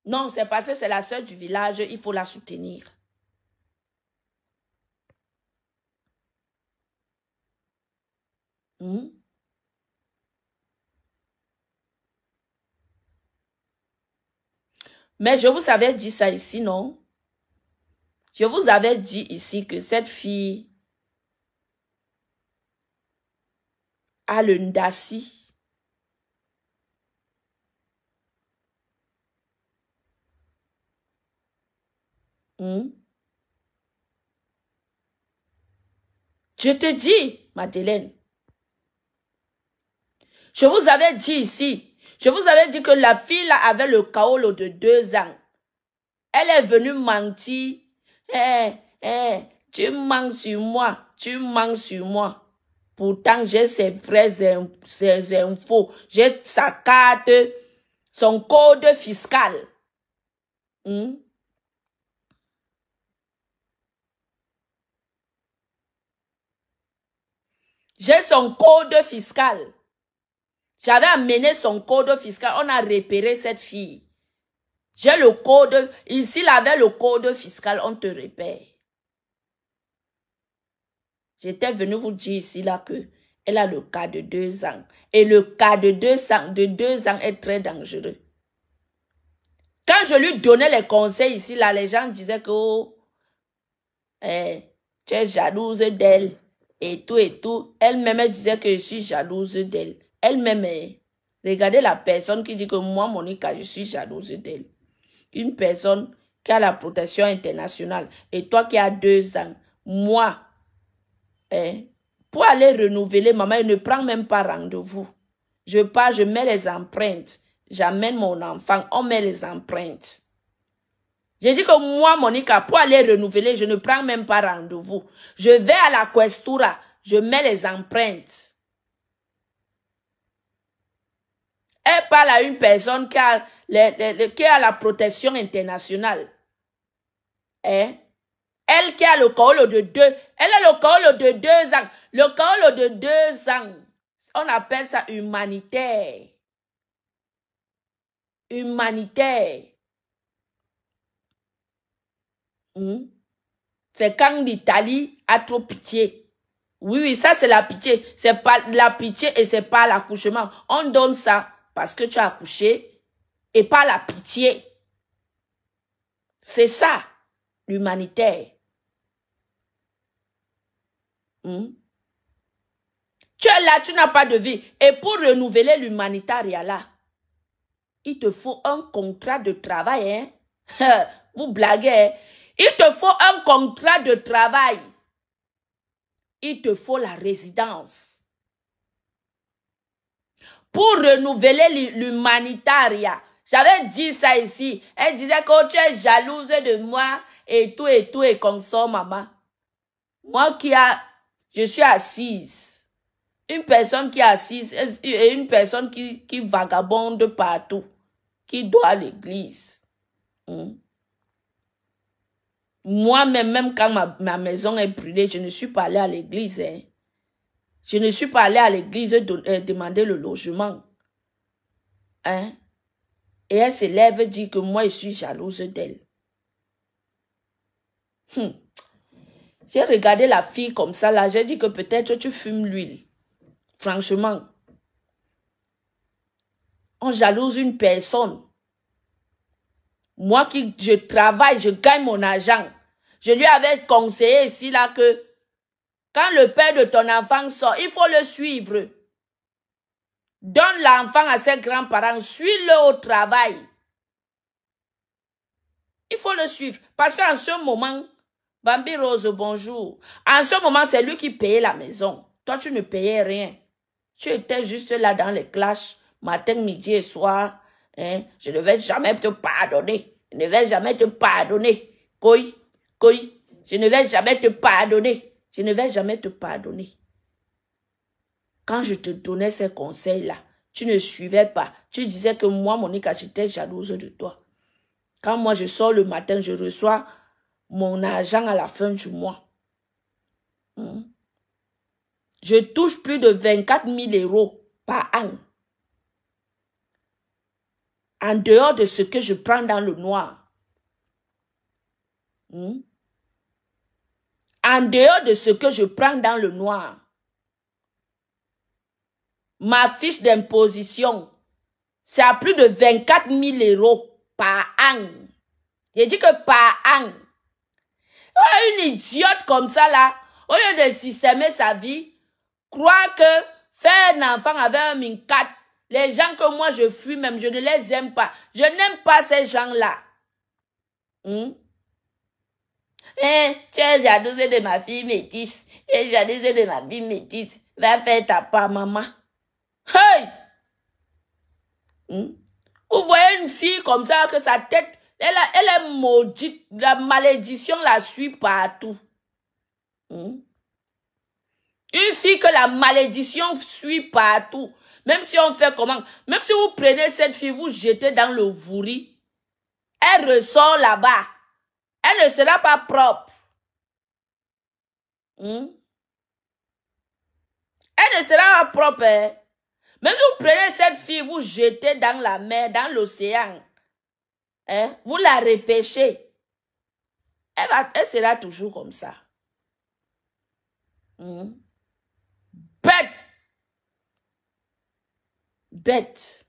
Non, c'est parce que c'est la sœur du village, il faut la soutenir. Mais je vous avais dit ça ici, non? Je vous avais dit ici que cette fille a le ndassi. Je te dis, Madeleine. Je vous avais dit ici. Je vous avais dit que la fille là avait le kaolo de 2 ans. Elle est venue mentir. Tu mens sur moi. Tu mens sur moi. Pourtant, j'ai ses vraies infos. J'ai sa carte, son code fiscal. J'ai son code fiscal. J'avais amené son code fiscal. On a repéré cette fille. J'ai le code. Ici, il avait le code fiscal. On te repère. J'étais venu vous dire ici là que elle a le cas de 2 ans. Et le cas de 2 ans est très dangereux. Quand je lui donnais les conseils ici là, les gens disaient que oh, tu es jalouse d'elle. Et tout. Elle-même disait que je suis jalouse d'elle. Elle-même, regardez la personne qui dit que moi, Monica, je suis jalouse d'elle. Une personne qui a la protection internationale. Et toi qui as 2 ans, moi, pour aller renouveler, maman, elle ne prend même pas rendez-vous. Je pars, je mets les empreintes. J'amène mon enfant, on met les empreintes. J'ai dit que moi, Monica, pour aller renouveler, je ne prends même pas rendez-vous. Je vais à la questura, je mets les empreintes. Elle parle à une personne qui a la protection internationale. Elle qui a le kaolo de 2. Elle a le kaolo de 2 ans. Le kaolo de 2 ans. On appelle ça humanitaire. Humanitaire. C'est quand l'Italie a trop pitié. Oui, ça c'est la pitié. C'est pas la pitié et c'est pas l'accouchement. On donne ça parce que tu as accouché et pas la pitié. C'est ça, l'humanitaire. Tu es là, tu n'as pas de vie. Et pour renouveler l'humanitaire là, il te faut un contrat de travail. Vous blaguez. Il te faut un contrat de travail. il te faut la résidence. Pour renouveler l'humanitaria. J'avais dit ça ici. Elle disait que tu es jalouse de moi et tout et consort, maman. Moi je suis assise. Une personne qui est assise et une personne qui vagabonde partout, qui doit à l'église. Moi-même, même quand ma maison est brûlée, je ne suis pas allée à l'église. Hein. Je ne suis pas allée à l'église demander le logement. Hein? Et elle se lève et dit que moi, je suis jalouse d'elle. J'ai regardé la fille comme ça, là. J'ai dit que peut-être tu fumes l'huile. Franchement. On jalouse une personne. Moi je travaille, je gagne mon argent. Je lui avais conseillé ici, là, que quand le père de ton enfant sort, il faut le suivre. Donne l'enfant à ses grands-parents, suis-le au travail. Il faut le suivre. Parce qu'en ce moment, Bambi Rose, bonjour. En ce moment, c'est lui qui payait la maison. Toi, tu ne payais rien. Tu étais juste là dans les clashs, matin, midi et soir. Hein? Je ne vais jamais te pardonner. Je ne vais jamais te pardonner. Koi, je ne vais jamais te pardonner. Je ne vais jamais te pardonner. Quand je te donnais ces conseils-là, tu ne suivais pas. Tu disais que moi, Monica, j'étais jalouse de toi. Quand moi, je sors le matin, je reçois mon argent à la fin du mois. Je touche plus de 24 000 € par an. En dehors de ce que je prends dans le noir. En dehors de ce que je prends dans le noir. Ma fiche d'imposition, c'est à plus de 24 000 € par an. J'ai dit que par an. Une idiote comme ça là, au lieu de systémer sa vie, croit que faire un enfant avec un mincat, les gens que moi je fuis même, je ne les aime pas. Je n'aime pas ces gens-là. Tu es jalouse de ma fille métisse. Tu es jalouse de ma fille métisse. Va faire ta part, maman. Hey! Vous voyez une fille comme ça, que sa tête, elle est maudite. La malédiction la suit partout. Une fille que la malédiction suit partout. Même si on fait comment? Même si vous prenez cette fille, vous jetez dans le vouri, elle ressort là-bas. Elle ne sera pas propre. Elle ne sera pas propre. Hein? Même si vous prenez cette fille, vous jetez dans la mer, dans l'océan. Hein? Vous la repêchez. Elle sera toujours comme ça. Bête. Bête.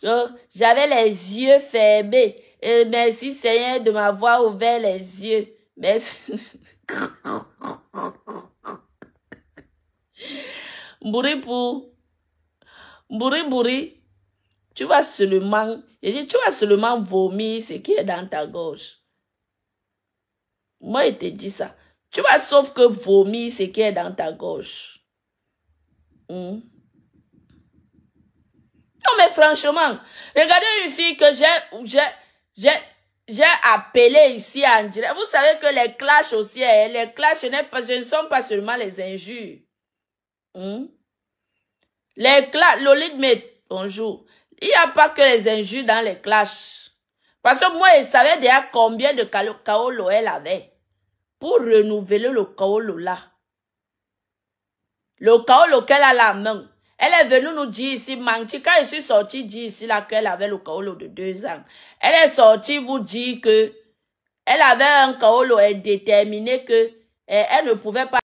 Oh, j'avais les yeux fermés. Et merci Seigneur de m'avoir ouvert les yeux. Merci. Bouri, tu vas seulement vomir ce qui est dans ta gorge. Moi, il te dit ça. Tu vas sauf que vomir ce qui est dans ta gorge. Non, mais franchement, regardez une fille que j'ai appelée ici en direct. Vous savez que les clashs aussi, les clashs, ce ne sont pas seulement les injures. Les clashs, Lolite, mais bonjour. Il n'y a pas que les injures dans les clashs. Parce que moi, je savais déjà combien de kaolo elle avait. Pour renouveler le kaolo là. Le kaolo qu'elle a la main. Elle est venue nous dire ici, Manchi, quand je suis sortie dire ici là qu'elle avait le kaolo de 2 ans. Elle est sortie vous dire que elle avait un kaolo indéterminé que elle ne pouvait pas